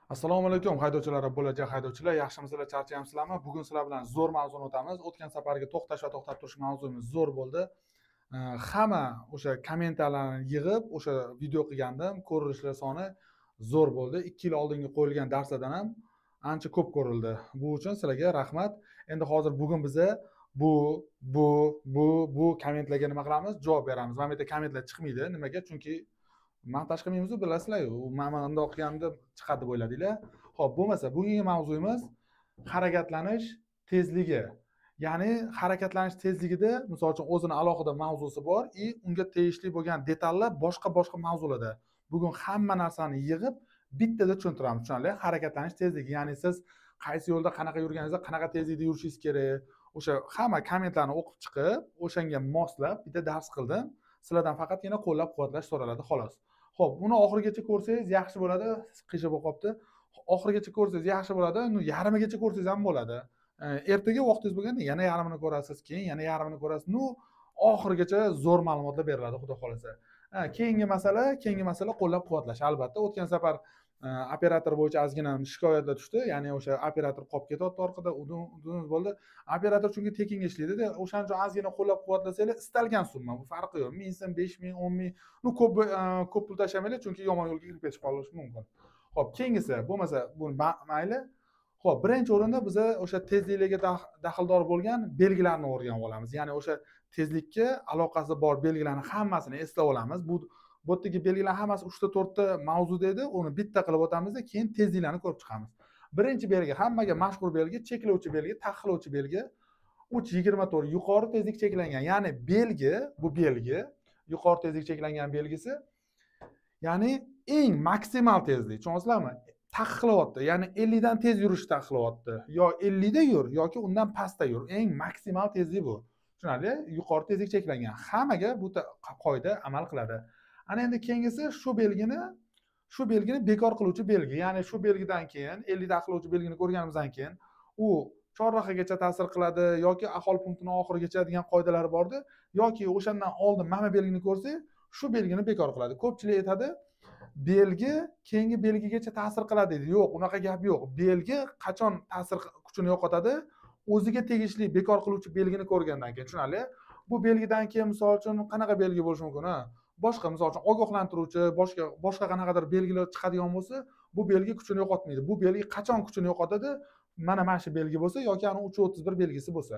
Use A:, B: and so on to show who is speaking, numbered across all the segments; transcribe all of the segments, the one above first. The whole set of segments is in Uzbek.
A: Assalomu alaykum haydovchilar va bo'lajak haydovchilar. Yaxshimisizlar, charchaymizlarmi? Bugun sizlar bilan zo'r mavzuni o'tamiz. O'tgan safargi to'xtash va to'xtab turish mavzumiz zo'r bo'ldi. Hamma o'sha kommentlarni yig'ib, o'sha video qilgandim. Ko'rilishlar soni zo'r bo'ldi. 2 yil oldingi qo'yilgan darslardan ham ancha ko'p ko'rildi. Bu uchun sizlarga rahmat. Endi hozir bugun biza bu kommentlarga nima qilamiz? Javob beramiz. Mana bu yerda kommentlar chiqmaydi. Nimaga? Chunki montaj qilmaymiz, bilasizlar-ku. Mana bundoq qilganimda chiqadi deb o'yladinglar. Xo'p, bo'lmasa, bugungi mavzuyimiz harakatlanish tezligi. Ya'ni harakatlanish tezligida, misol uchun, o'zini alohida mavzusi bor, unga tegishli bo'lgan detallar boshqa mavzularda. Bugun hamma narsani yig'ib bittada tushuntiramiz. Tushunarli? Harakatlanish tezligi, ya'ni siz qaysi yo'lda qanaqa yurganingizda, qanaqa tezlikda yurishingiz kerak, o'sha hamma kommentlarni o'qib chiqib, o'shanga moslab bitta dars qildim. Sizlardan faqatgina qo'llab-quvvatlash so'raladi, xolos. Xo'p, buni oxirigacha ko'rsangiz yaxshi bo'ladi. Qiyshiq bo'lib qolibdi. Oxirigacha ko'rsangiz yaxshi bo'ladi. Yarimigacha ko'rsangiz ham bo'ladi. Ertaga vaqtingiz bo'lganda yana yarimini ko'rasiz, keyin yana yarimini ko'rasiz. Oxirigacha zo'r ma'lumotlar beriladi, xudo xolasa. Keyingi masala qo'llab-quvvatlash. Albatta, o'tgan safar operator bo'yicha ozgina shikoyatlar tushdi. Ya'ni o'sha operator qolib ketyapti orqada, udum bo'ldi. Operator chunki tekinga ishlaydi-da, o'shaning uchun ozgina qo'llab-quvvatlasanglar, istalgan summa, bu farqi yo'q. 1000 so'm, 5000, 10000, ko'p pul tashlamanglar, chunki yomon yo'lga kirib ketib qolish mumkin. Xo'p, keyingisi, bo'lmasa, bu mayli. Xo'p, birinchi o'rinda biz o'sha tezliklarga daxldor bo'lgan belgilarni o'rganib olamiz. Ya'ni o'sha tezlikka aloqasi bor belgilarni hammasini eslab olamiz. Bu yerdagi belgilar hammasi 3 ta 4 ta mavzuda edi, uni bitta qilib o'tamizda, keyin tezliklarni ko'rib chiqamiz. Birinchi belgi, hammaga mashhur belgi, cheklovchi belgi, taqiqlovchi belgi. 3:24 yuqori tezlik cheklangan. Ya'ni bu belgi yuqori tezlik cheklangan belgisi. Ya'ni eng maksimal tezlik, tushunyapsizlarmi? Taqiqlayapti. Ya'ni 50 dan tez yurishni taqiqlayapti. Yo 50 da yur yoki undan pastda yur. Eng maksimal tezlik bu. Tushunarli? Yuqori tezlik cheklangan. Hammaga bu qoida amal qiladi. Ana endi keyingisi shu belgini bekor qiluvchi belgi. Ya'ni shu belgidan keyin 50 taqiqlovchi belgini ko'rganimizdan keyin u chorrahagacha ta'sir qiladi yoki aholi punktining oxirigacha degan qoidalari bordi, yoki o'shandan oldin mana belgini ko'rsak, shu belgini bekor qiladi. Ko'pchilik aytadi, belgi keyingi belgigacha ta'sir qiladi deydi. Yo'q, unaqa gap yo'q. Belgi qachon ta'sir kuchini yo'qotadi? O'ziga tegishli bekor qiluvchi belgini ko'rgandan keyin. Tushunarli? Bu belgidan keyin misol uchun qanaqa belgi bo'lishi mumkin? Boshqa, misol uchun ogohlantiruvchi, boshqa qanaqadir belgilar chiqadigan bo'lsa, bu belgi kuchini yo'qotmaydi. Bu belgi qachon kuchini yo'qotadi? Mana shu belgi bo'lsa yoki ani 331 belgisi bo'lsa.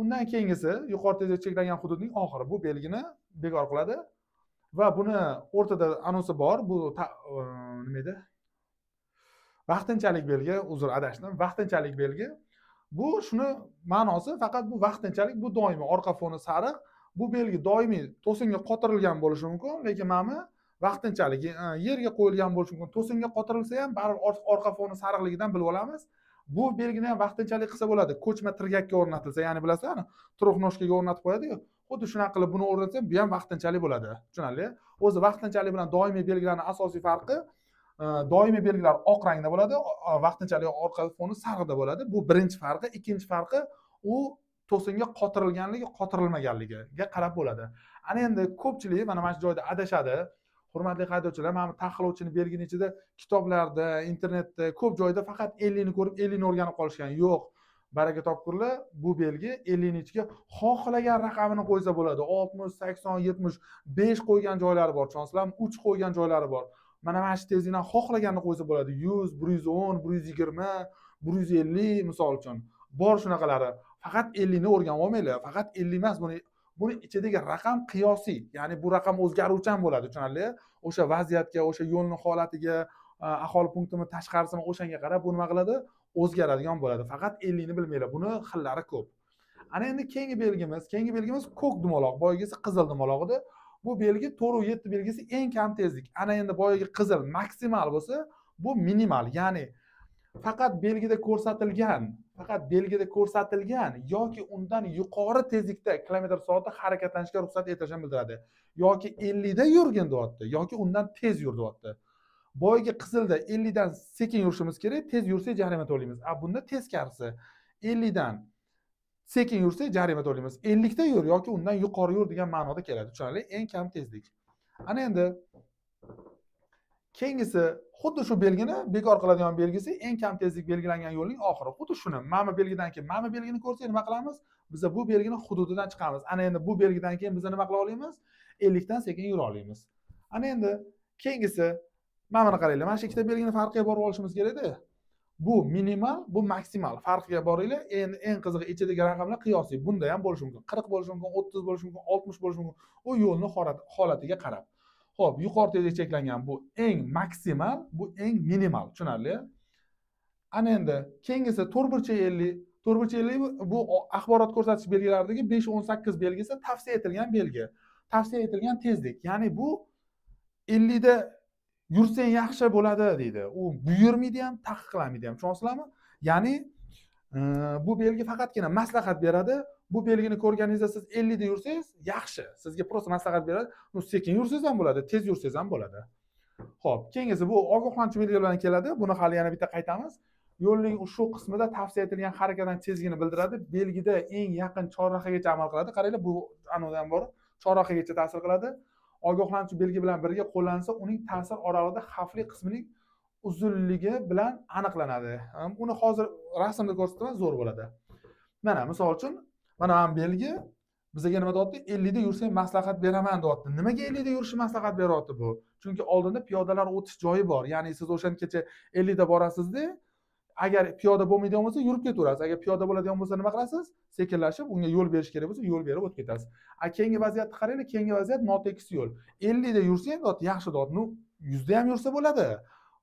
A: Undan keyingisi yuqori tezlik cheklangan hududning oxiri. Bu belgini bekor qiladi va buni o'rtada anonsi bor. Bu nima edi? Vaqtinchalik belgi, uzr, adashdim. Vaqtinchalik belgi. Bu shuni ma'nosi, faqat bu vaqtinchalik, bu doimiy orqa foni sariq. Bu belgi doimiy to'singa qotirilgan bo'lishi mumkin, lekin mana vaqtinchalik yerga qo'yilgan bo'lishi mumkin. To'singa qotirilsa ham baribir orqa foni sariqligidan bilib olamiz. Bu belgini ham vaqtinchalik qilsa bo'ladi. Ko'chma tirgakka o'rnatilsa, ya'ni bilasizlar, turg'noshkaga o'rnatib qo'yadi-ku. Xuddi shunaqa qilib buni o'rnatsa, bu ham vaqtinchalik bo'ladi. Tushunarli? O'zi vaqtinchalik bilan doimiy belgilarning asosiy farqi, doimiy belgilar oq rangda bo'ladi, vaqtinchalik orqa foni sariqda bo'ladi. Bu birinchi farqi. Ikkinchi farqi, u to'singa qotirilmaganligiga qarab bo'ladi. Ana endi ko'pchilik mana shu joyda adashadi. Hurmatli haydovchilar, mana bu taqiqlovchini belgining ichida, kitoblarda, internetda ko'p joyda faqat 50 ni ko'rib 50 ni o'rganib qolishgan. Yo'q. Baraka topkurlar, bu belgi 50 ni ichiga xohlagan raqamini qo'ysa bo'ladi. 60, 80, 75 qo'ygan joylari bor, tushunasizlarmi? 3 qo'ygan joylari bor. Mana shu tezlikdan xohlaganini qo'ysa bo'ladi. 100, 110, 120, 150 misol uchun. Bor shunaqalari. Faqat 50 ni o'rganib olmanglar. Faqat 50 emas, buni ichidagi raqam qiyosiy. Ya'ni bu raqam o'zgaruvchan bo'ladi, tushunarli? O'sha vaziyatga, o'sha yo'lning holatiga, aholi punktining tashqarisini o'shanga qarab bu nima qiladi? O'zgaradigan bo'ladi. Faqat 50 ni bilmanglar. Buni xillari ko'p. Ana endi keyingi belgimiz ko'k dumaloq, boyagisi qizil dumaloq edi. Bu belgi 4.7 belgisi eng kam tezlik. Ana endi boyagi qizil maksimal bo'lsa, bu minimal. Ya'ni faqat belgida ko'rsatilgan yoki undan yuqori tezlikda km/soatda harakatlanishga ruxsat etilishini bildiradi. Yoki 50 da yurgin deyapti, yoki undan tez yur deyapti. Boyagi qizilda 50 dan sekin yurishimiz kerak, tez yursak jarima to'laymiz. Bunda teskarisi 50 dan sekin yursak jarima to'laymiz. 50 da yur yoki undan yuqori yur degan ma'noda keladi. Tushunarli? Eng kam tezlik. Ana endi keyingisi xuddi shu belgini bekor qiladigan belgisi eng kam tezlik belgilangan yo'lning oxiri. Xuddi shuni mana bu belgidan keyin mana bu belgini ko'rsak nima qilamiz? Biz bu belgini hududidan chiqamiz. Ana endi bu belgidan keyin biz nima qila olamiz? 50 dan sekin yura olamiz. Ana endi keyingisi mana buni qaranglar. Mana shu ikkita belgini farqiga borib olishimiz kerak-da. Bu minimal, bu maksimal. Farqiga boringlar. Endi eng qizig'i ichidagi raqamlar qiyosiy. Bunda ham bo'lishi mumkin. 40 bo'lishi mumkin, 30 bo'lishi mumkin, 60 bo'lishi mumkin. U yo'lni holatiga qarab. Xo'p, yuqori tezlik cheklangan bu eng maksimal, bu eng minimal, tushunarli? Ana endi keyingisi 4/50. 4/50 bu axborot ko'rsatish belgilaridagi 5-18 belgisi tavsiya etilgan belgi. Tavsiya etilgan tezlik. Ya'ni bu 50 da yursang yaxshi bo'ladi deydi. U buyurmaydi ham, taqiqlamaydi ham. Tushunyapsizlarmi? Ya'ni bu belgi faqatgina maslahat beradi. Bu belgini ko'rganingizda siz 50 da yursangiz yaxshi. Sizga prosta maslahat beradi. Sekin yursangiz ham bo'ladi, tez yursangiz ham bo'ladi. Xo'p, keyingisi bu ogohlantiruvchi belgilar bilan keladi. Buni hali yana bitta qaytamiz. Yo'lning shu qismida tavsiya etilgan harakatdan tezligini bildiradi. Belgida eng yaqin chorrahagacha amal qiladi. Qaranglar, bu anodan bor chorrahagacha ta'sir qiladi. Ogohlantiruvchi belgi bilan birga qo'llansa, uning ta'sir oralig'ida xavfli qismining uzunligi bilan aniqlanadi. Uni hozir rasmda ko'rsataman, zo'r bo'ladi. Mana misol uchun, mana bu belgi bizga nima deyapti? 50 da yursang maslahat beraman deyapti. Nimaga 50 da yurishni maslahat beryapti bu? Chunki oldinda piyodalar o'tish joyi bor. Ya'ni siz o'shangacha 50 da borasizda, agar piyoda bo'lmaydigan bo'lsa, yurib ketaverasiz. Agar piyoda bo'ladigan bo'lsa, nima qilasiz? Sekinlashib, unga yo'l berish kerak bo'lsa, yo'l berib o'tib ketasiz. Keyingi vaziyatni qaranglar, keyingi vaziyat notekis yo'l. 50 da yursang, yaxshi dot. 100 da ham yursa bo'ladi.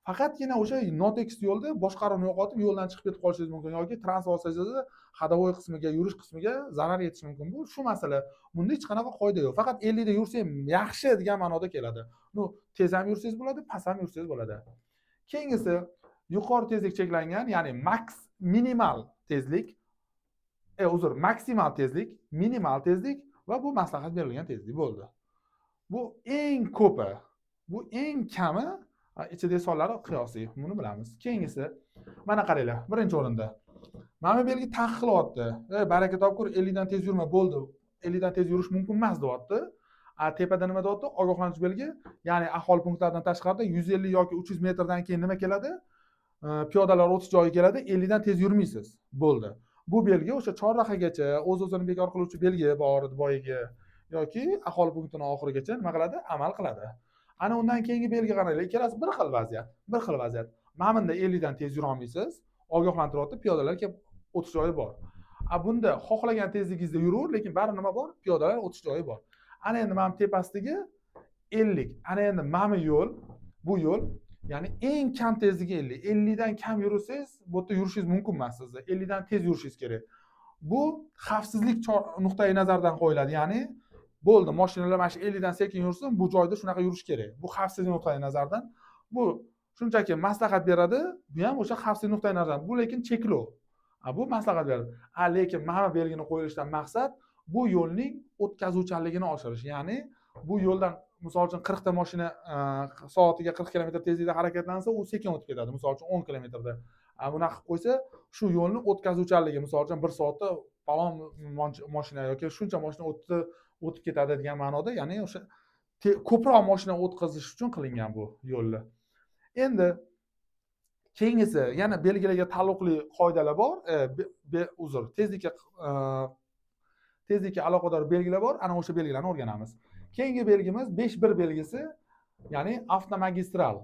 A: Faqatgina o'sha notekis yo'lda boshqaruvni yo'qotib, yo'ldan chiqib ketib qolishingiz mumkin yoki transport vositasida hadovoy qismiga, yurish qismiga zarar yetishi mumkin. Bu shu masala. Bunda hech qanaqa qoida yo'q. Faqat 50 da yursang yaxshi degan ma'noda keladi. Tez ham yursangiz bo'ladi, past ham yursangiz bo'ladi. Keyingisi yuqori tezlik cheklangan, ya'ni minimal tezlik, maksimal tezlik, minimal tezlik va bu maslahat berilgan tezlik bo'ldi. Bu eng ko'pi, bu eng kami, ichidagi sonlari qiyosiy. Buni bilamiz. Keyingisi mana qaranglar, birinchi o'rinda. Mana bu belgi taqiqlayapti. Baraka topkur 50 dan tez yurma bo'ldi. 50 dan tez yurish mumkin emas deyapti. Tepada nima deyapti? Ogohlantiruvchi belgi, ya'ni aholi punktlaridan tashqarida 150 yoki 300 metrdan keyin nima keladi? Piyodalar o'tish joyi keladi, 50 dan tez yurmaysiz. Bo'ldi. Bu belgi o'sha chorrahagacha o'z-o'zini bekor qiluvchi belgi bor boyiga yoki aholi punktining oxirigacha nima qiladi? Amal qiladi. Ana undan keyingi belgi qaranglar, ikkalasi bir xil vaziyat. Bir xil vaziyat. Mana bunda 50 dan tez yura olmaysiz. Ogohlantiryapti, piyodalar kelib o'tish joyi bor. Bunda xohlagan tezligingizda yuraver, lekin bari nima bor? Piyodalar o'tish joyi bor. Ana endi mana tepasidagi 50. Ana endi mana yo'l, bu yo'l, ya'ni eng kam tezligi 50. 50 dan kam yursangiz, bu yerda yurishingiz mumkin emas sizda. 50 dan tez yurishingiz kerak. Bu xavfsizlik nuqtai nazaridan qo'yiladi. Ya'ni bo'ldi, mashinalar mana shu 50 dan sekin yursin, bu joyda shunaqa yurish kerak. Bu xavfsizlik nuqtai nazaridan. Bu shunchaki maslahat beradi, bu ham o'sha xavfsizlik nuqtai nazaridan. Bu lekin cheklov. Bu maslahat beradi. Lekin mana belgini qo'yilishdan maqsad bu yo'lning o'tkazuvchanligini oshirish. Ya'ni bu yo'ldan misol uchun 40 ta mashina soatiga 40 km tezlikda harakatlansa, u sekin o'tib ketadi. Misol uchun 10 km da. Bunaqa qilib qo'ysa, shu yo'lni o'tkazuvchanligi, misol uchun 1 soatda falon mashina yoki shuncha mashina o'tib ketadi degan ma'noda, ya'ni o'sha ko'proq mashina o'tkazish uchun qilingan bu yo'lni. Endi keyingisi yana belgilarga taalluqli qoidalar bor. Tezlikka aloqador belgilar bor. Ana o'sha belgilarni o'rganamiz. Keyingi belgimiz 5.1 belgisi, ya'ni avtomagistral.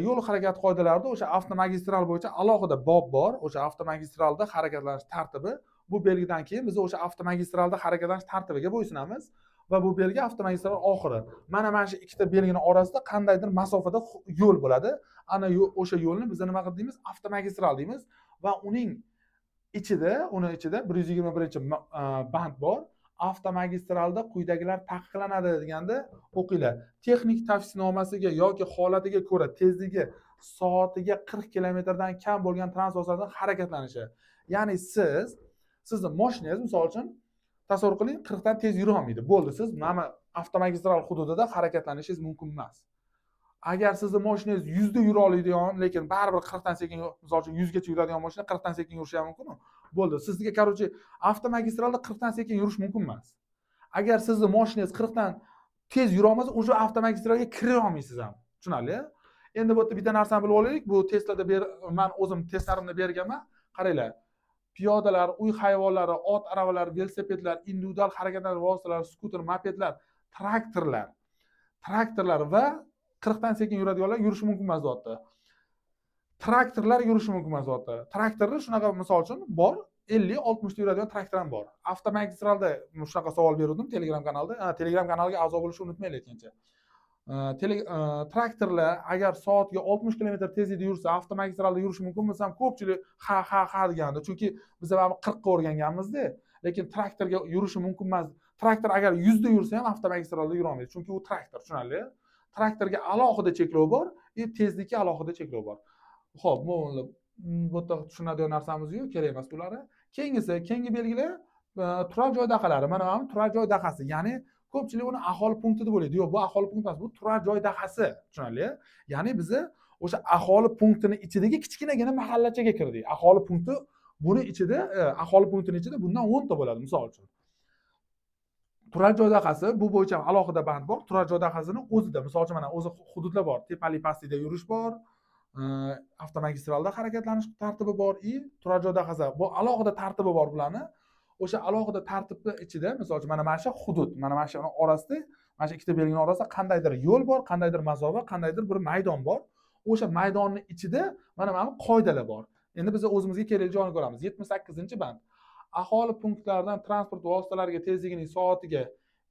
A: Yo'l harakat qoidalarida o'sha avtomagistral bo'yicha alohida bob bor. O'sha avtomagistralda harakatlanish tartibi. Bu belgidan keyin biz o'sha avtomagistralda harakatlanish tartibiga bo'ysunamiz va bu belgi avtomagistral oxiri. Mana shu ikkita belgining orasida qandaydir masofada yo'l bo'ladi. Ana o'sha yo'lni biz nima deymiz? Avtomagistral deymiz va uning ichida 121-band bor. Avtomagistralda quyidagilar taqiqlanadi deganda o'qinglar. Texnik tavsiynomasiga yoki holatiga ko'ra tezligi soatiga 40 km dan kam bo'lgan transport vositasidan harakatlanishi. Ya'ni sizni mashinangiz misol uchun tasavvur qiling, 40 dan tez yura olmaydi. Bo'ldi, siz mana avtomagistral hududida harakatlanishingiz mumkin emas. Agar sizni mashinangiz 100 da yura oladigan, lekin baribir 40 dan sekin, misol uchun 100 gacha yuradigan mashina 40 dan sekin yurishi ham mumkin. Bo'ldi, sizga qarovchi avtomagistralda 40 dan sekin yurish mumkin emas. Agar sizni mashinangiz 40 dan tez yura olmasa, o'sha avtomagistralga kira olmaysiz ham. Tushunarli? Endi bu yerda bitta narsani bilib olaylik. Bu Teslada men o'zim testlarimni berganman. Qaranglar. Piyodalar, uy hayvonlari, ot aravalari, velosipedlar, individual harakatlanish vositalari, skuter, mopedlar, traktorlar va 40 dan sekin yuradiganlar yurishi mumkin emas zotda. Traktorlar yurishi mumkin emas zotda. Traktorlar shunaqa misol uchun bor, 50-60 ta yuradigan traktor ham bor. Avtomagistralda shunaqa savol berdim Telegram kanalda. Telegram kanaliga a'zo bo'lishni unutmanglar aytgancha. Traktorlar agar soatga 60 km tezlikda yursa, avtomagistralda yurishi mumkin bo'lsa, ko'pchilik ha deganda. Chunki biz ham 40 ga o'rganganmiz-da. Lekin traktorga yurishi mumkin emas. Traktor agar 100 da yursa ham avtomagistralda yura olmaydi. Chunki u traktor, tushunarli? Traktorga alohida cheklov bor, tezlikka alohida cheklov bor. Xo'p, bu yerda tushunadigan narsamiz yo'q, kerak emas bularga. Keyingi belgilar turar joy dahalari. Mana bu turar joy dahasi, ya'ni ko'pchilik uni aholi punkti deb o'ylaydi. Yo'q, bu aholi punkti emas, bu turar joy dahasi, tushunarli? Ya'ni biz o'sha aholi punktini ichidagi kichkinagina mahallachaga kirdik. Aholi punkti buni ichida, aholi punktining ichida bundan 10 ta bo'ladi, misol uchun. Turar joy dahasi bu bo'yicha alohida band bor. Turar joy dahasining o'zida, misol uchun mana o'zi hududlar bor. Tepali pastida yurish bor, avtomagistralda harakatlanish tartibi bor, turar joy dahasi. Bu alohida tartibi bor bularni. O'sha alohida tartibni ichida, misol uchun mana shu hudud, mana shu orasida, mana shu ikkita belgining orasida qandaydir yo'l bor, qandaydir masofa, qandaydir bir maydon bor. O'sha maydonning ichida mana bu qoidalar bor. Endi biz o'zimizga kerakli joyni ko'ramiz. 78-band. Aholi punktlaridan transport vositalariga tezligining soatiga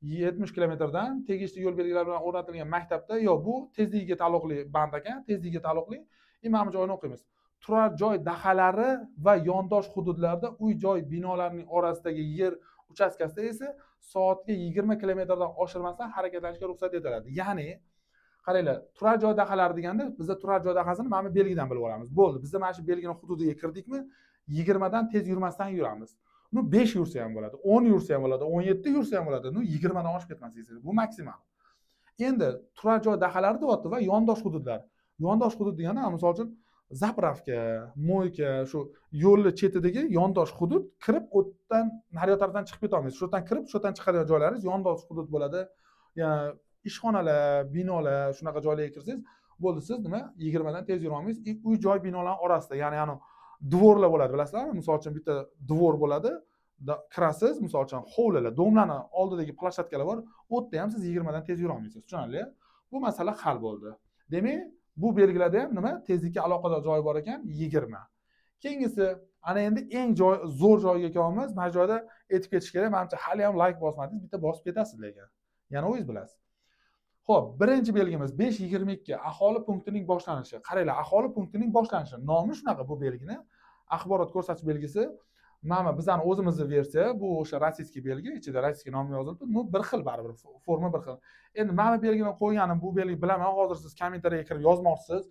A: 70 kilometrdan tegishli yo'l belgilari bilan o'rnatilgan maktabda, yo bu tezligiga taalluqli band ekan, tezligiga taalluqli mana joyini o'qiymiz. Turar joy dahalari va yondosh hududlarda uy-joy binolarining orasidagi yer uchastkasida esa soatga 20 kilometrdan oshirmasdan harakatlanishga ruxsat etiladi. Ya'ni qaranglar, turar joy dahalari deganda bizda turar joy dahasini mana bu belgidan bilib olamiz. Bo'ldi, biz mana shu belgining hududiga kirdikmi, 20 dan tez yurmasdan yuramiz. 5 yursa ham bo'ladi, 10 yursa ham bo'ladi, 17 yursa ham bo'ladi, 20 dan oshib ketmasligingiz. Bu maksimal. Endi turar joy dahalari deyapti va yondosh hududlar. Yondosh hudud degani, misol uchun zapravka, mo'yka, shu yo'lni chetidagi yondosh hudud, kirib o'tdan naryoq tarafdan chiqib keta olmaysiz. Shu yerdan kirib, shu yerdan chiqadigan joylaringiz yondosh hudud bo'ladi. Ya'ni ishxonalar, binolar, shunaqa joylarga kirsangiz, bo'ldi, siz nima 20 dan tez yura olmaysiz. Uy-joy binolar orasida, ya'ni dvorlar bo'ladi, bilasizlarmi? Misol uchun bitta dvor bo'ladi, kirasiz, misol uchun hovlilar, domlarning oldidagi plashatkalar bor, u yerda ham siz 20 dan tez yura olmaysiz, tushunarli? Bu masala hal bo'ldi. Demak, bu belgilarda ham nima? Tezlikka aloqador joy bor ekan, 20. Keyingisi, ana endi eng zo'r joyga kelamiz. Mana joyda aytib ketish kerak. Menimcha hali ham like bosmadingiz, bitta bosib ketasiz lekin. Yana o'zingiz bilasiz. Xo'p, birinchi belgimiz 522 aholi punktining boshlanishi. Qaranglar, aholi punktining boshlanishi. Nomi shunaqa bu belgini. Axborot ko'rsatish belgisi. Mana bizning o'zimizni versiya, bu o'sha rossiyskiy belgi, ichida rossiyskiy nomi yozilibdi. Bu bir xil baribir, forma bir xil. Endi mana belgini qo'yganim, bu belgi bilaman, hozir siz kommentariyaga kirib yozmoqchisiz.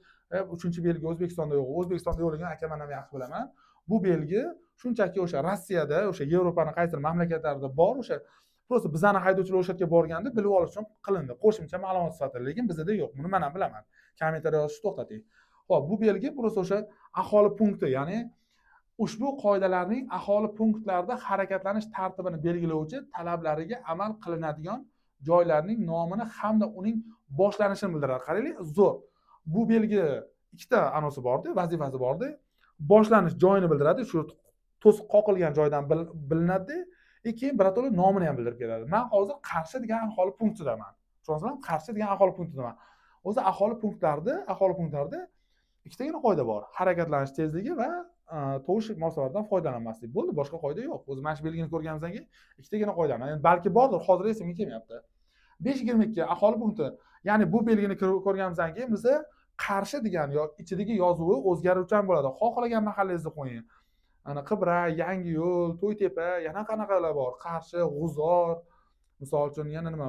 A: 3-belgi O'zbekistonda yo'q. O'zbekistonda yo'qligini aka men ham yaxshi bilaman. Bu belgi shunchaki o'sha Rossiyada, o'sha Yevropaning qaysi mamlakatlarida bor, o'sha prosta bizning haydovchilar o'sha yerga borganda bilib olish uchun qilindi. Qo'shimcha ma'lumot sifatida, lekin bizda yo'q. Buni men ham bilaman. Kommentariya yozishni to'xtating. Xo'p, bu belgi prosta o'sha aholi punkti, ya'ni ushbu qoidalarning aholi punktlarida harakatlanish tartibini belgilovchi talablariga amal qilinadigan joylarning nomini hamda uning boshlanishini bildiradi. Qaranglar, zo'r. Bu belgi ikkita anosi bordi, vazifasi bordi. Boshlanish joyini bildiradi, shu to'siq qoqilgan joydan bilinadi. Keyin birato'la nomini ham bildirib beradi. Men hozir Qarshi degan aholi punktidaman. Tushunasizlarmi? Qarshi degan aholi punktidaman. O'zi aholi punktlarida ikkitagina qoida bor. Harakatlanish tezligi va tovush moslaridan foydalanmaslik. Bo'ldi, boshqa qoida yo'q. O'zi mana shu belgini ko'rganimizdan keyin ikkitagina qoida. Endi balki bordir, hozir esimga kelmayapti. 522 aholi punkti. Ya'ni bu belgini ko'rganimizdan keyin biz Qarshi degan ichidagi yozuvi o'zgaruvchan bo'ladi. Xohlagan mahallangizni qo'ying. Ana Qibra, Yangiyo'l, To'ytepa, yana qanaqalar bor? Qarshi, G'uzor, misol uchun yana nima?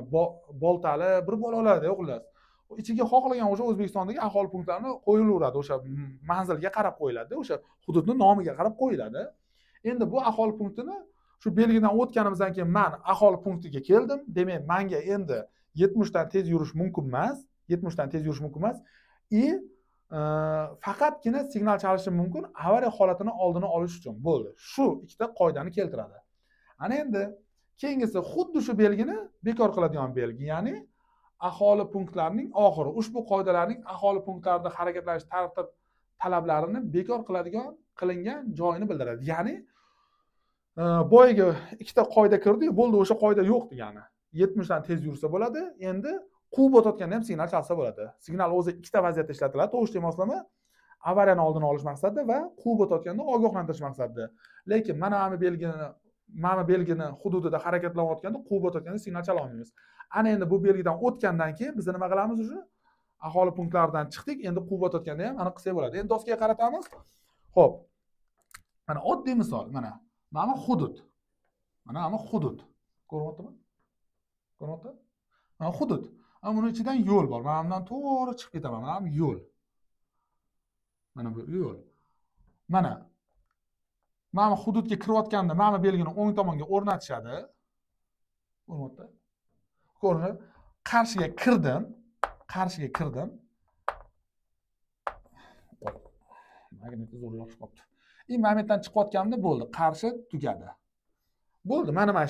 A: Boltali bir bo'la oladi, xullas. Ichiga xohlagan o'sha O'zbekistondagi aholi punktlarini qo'yilaveradi, o'sha manzilga qarab qo'yiladi, o'sha hududning nomiga qarab qo'yiladi. Endi bu aholi punktini shu belgidan o'tganimizdan keyin men aholi punktiga keldim. Demak, menga endi 70 dan tez yurish mumkin emas, 70 dan tez yurish mumkin emas. Faqatgina signal chalishi mumkin avariya holatini oldini olish uchun. Bo'ldi. Shu ikkita qoidani keltiradi. Ana endi keyingisi xuddi shu belgini bekor qiladigan belgi, ya'ni aholi punktlarining oxiri. Ushbu qoidalarning aholi punktlarida harakatlanish tartib talablarini bekor qilingan joyini bildiradi. Ya'ni boyagi ikkita qoida kirdi, bo'ldi, o'sha qoida yo'q degani. 70 dan tez yursa bo'ladi. Endi quvib o'tayotganda ham signal chalsa bo'ladi. Signal o'zi ikkita vaziyatda ishlatiladi. To'g'ri moslama avariyani oldini olish maqsadida va quvib o'tayotganda ogohlantirish maqsadida. Lekin mana belgini hududida harakatlanayotganda, quvib o'tayotganda signal chala olmaymiz. Ana endi bu belgidan o'tgandan keyin biz nima qilamiz? O'sha aholi punktlaridan chiqdik. Endi quvib o'tayotganda ham aniq qilsak bo'ladi. Endi doskaga qaratamiz. Xo'p. Mana oddiy misol, mana hudud. Mana hudud. Ko'ryapsizmi? Ko'ryapsiz? Mana hudud. Mana buning ichidan yo'l bor. Mana bundan to'g'ri chiqib ketaman. Mana bu yo'l. Mana bu yo'l. Mana hududga kirayotganda mana belgini o'ng tomonga o'rnatishadi. Ko'ryapsiz? Ko'rinib, qarshiga kirdim. Magnit zo'r yoqib qolibdi. Magnitdan chiqayotganimda bo'ldi, qarshi tugadi. Bo'ldi, mana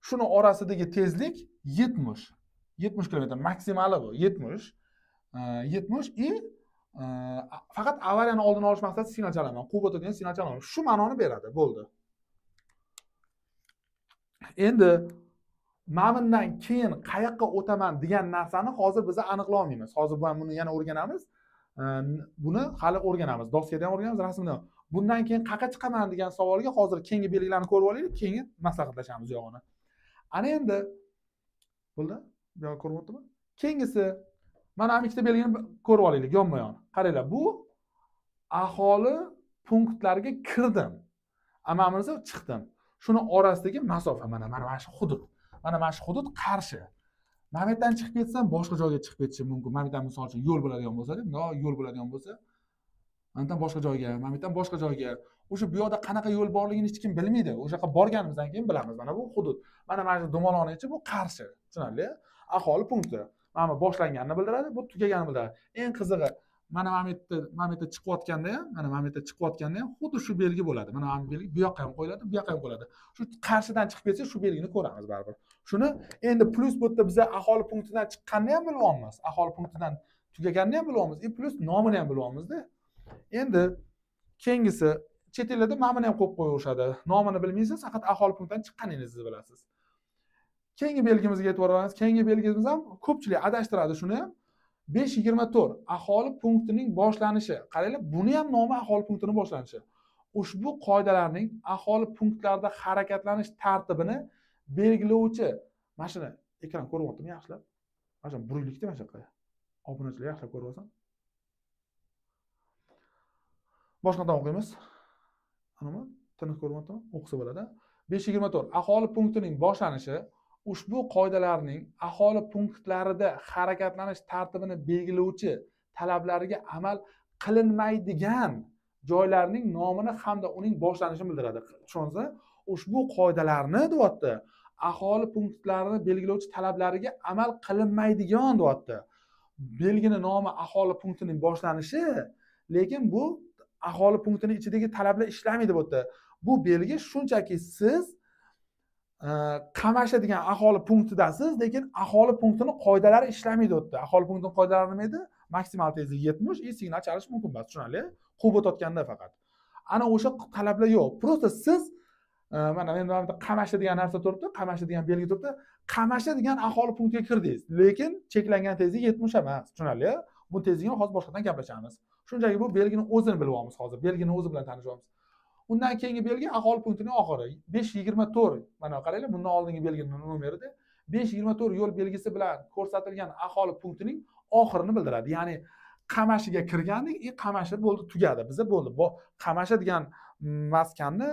A: shuni orasidagi tezlik 70 km maksimali bu, 70 i faqat avariyani oldini olish maqsadida signal chalaman. Quvib o'tadigan signal chalaman. Shu ma'noni beradi, bo'ldi. Endi ma'mundan keyin qayoqqa o'taman degan narsani hozir biz aniqlay olmaymiz. Hozir buni yana o'rganamiz. Buni hali o'rganamiz. Doskada ham o'rganamiz, rasmda ham. Bundan keyin qayerga chiqaman degan savolga hozir keyingi belgilarni ko'rib olaylik, keyin maslahatlashamiz yo'g'ini. Ana endi bo'ldi? Bu yo'q ko'ryaptimi? Keyingisi mana ham ikkita belgini ko'rib olaylik yonma-yon. Qaranglar, bu aholi punktlariga kirdim. Amamizda chiqdim. Shuni orasidagi masofa mana shu hudud. Mana shu hudud qarshi. Mana bu yerdan chiqib ketsam boshqa joyga chiqib ketishim mumkin. Mana bu yerdan misol uchun yo'l bo'ladigan bo'lsa-da, yo'l bo'ladigan bo'lsa, mana bu yerdan boshqa joyga, mana bu yerdan boshqa joyga. O'sha bu yoqda qanaqa yo'l borligini hech kim bilmaydi. O'sha yoqqa borganimizdan keyin bilamiz. Mana bu hudud. Mana shu do'maloni ichi bu qarshi. Tushunarli? Aholi punkti. Mana bu boshlanganini bildiradi, bu tugaganini bildiradi. Eng qizig'i, mana bu yerda chiqayotganda ham, xuddi shu belgi bo'ladi. Mana bu belgi bu yoqqa ham qo'yiladi, bu yoqqa ham qo'yiladi. Shu qarshidan chiqib ketsa, shu belgini ko'ramiz baribir. Shuni endi plus bu yerda biz aholi punktidan chiqqanini ham bilyapmiz. Aholi punktidan tugaganini ham bilyapmiz. Plus nomini ham bilyapmiz-da. Endi keyingisi chet ellarda nomini ham qo'yib qo'yishadi. Nomini bilmaysiz, faqat aholi punktidan chiqqaningizni bilasiz. Keyingi belgimizga e'tibor beramiz. Keyingi belgimiz ham ko'pchilik adashtiradi shuni ham. 524 aholi punktining boshlanishi. Qaranglar, buni ham nomi aholi punktining boshlanishi. Ushbu qoidalarning aholi punktlarida harakatlanish tartibini belgilovchi. Mana shuni ekran ko'ryaptimi yaxshilab? Mana shu buraylikda mana shunaqa. Obunachilar yaxshilab ko'rib olsin. Boshqadan o'qiymiz. Anami tiniq ko'ryaptimi? O'qisa bo'ladi. 524 aholi punktining boshlanishi ushbu qoidalarning aholi punktlarida harakatlanish tartibini belgilovchi talablariga amal qilinmaydigan joylarning nomini hamda uning boshlanishini bildiradi. Tushunsa, ushbu qoidalarni deyapti, aholi punktlarini belgilovchi talablariga amal qilinmaydigan deyapti. Belgini nomi aholi punktining boshlanishi, lekin bu aholi punktining ichidagi talablar ishlamaydi bu yerda. Bu belgi shunchaki siz Qamashi degan aholi punktidasiz, lekin aholi punktini qoidalari ishlamaydi u yerda. Aholi punktining qoidalari nima edi? Maksimal tezlik 70, signal chalish mumkin emas, tushunarli? Quvib o'tayotganda faqat. Ana o'sha talablar yo'q. Prosta siz mana endi Qamashi degan narsa turibdi, Qamashi degan belgi turibdi. Qamashi degan aholi punktiga kirdingiz, lekin cheklangan tezlik 70 emas, tushunarli? Bu tezlikni hozir boshqadan gaplashamiz. Shunchaki bu belgini o'zini bilib olamiz hozir. Belgini o'zi bilan tanishyapmiz. Undan keyingi belgi aholi punktining oxiri 524. Mana qaranglar, bundan oldingi belgining nomerida 524 yo'l belgisi bilan ko'rsatilgan aholi punktining oxirini bildiradi. Ya'ni Qamashiga kirgandik, Qamashi bo'ldi, tugadi. Bizda bo'ldi. Bu Qamashi degan maskanni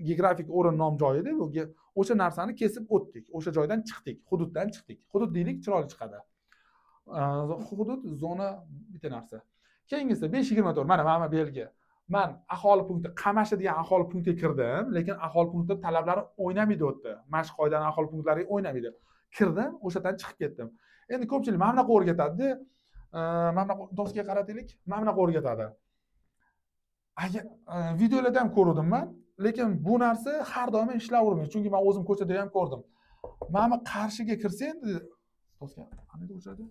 A: geografik o'rin nom joyi edi. Bu o'sha narsani kesib o'tdik. O'sha joydan chiqdik, hududdan chiqdik. Hudud deylik, chiroyli chiqadi. Hudud, zona bitta narsa. Keyingisi 524. Mana belgi. Men aholi punkti Qamashi degan aholi punktiga kirdim, lekin aholi punkti talablari o'ynamaydi o'tdi. Mashq qoidaning aholi punktlari o'ynamaydi. Kirdim, o'shadan chiqib ketdim. Endi ko'pchilik mana bunaqa o'rgatadi. Mana bunaqa doskaga qarataylik. Mana bunaqa o'rgatadi. Videolarda ham ko'rdim men, lekin bu narsa har doim ishlavermaydi. Chunki men o'zim ko'chada ham ko'rdim. Mana qarshiga kirsa endi Doska qanday o'chiradi?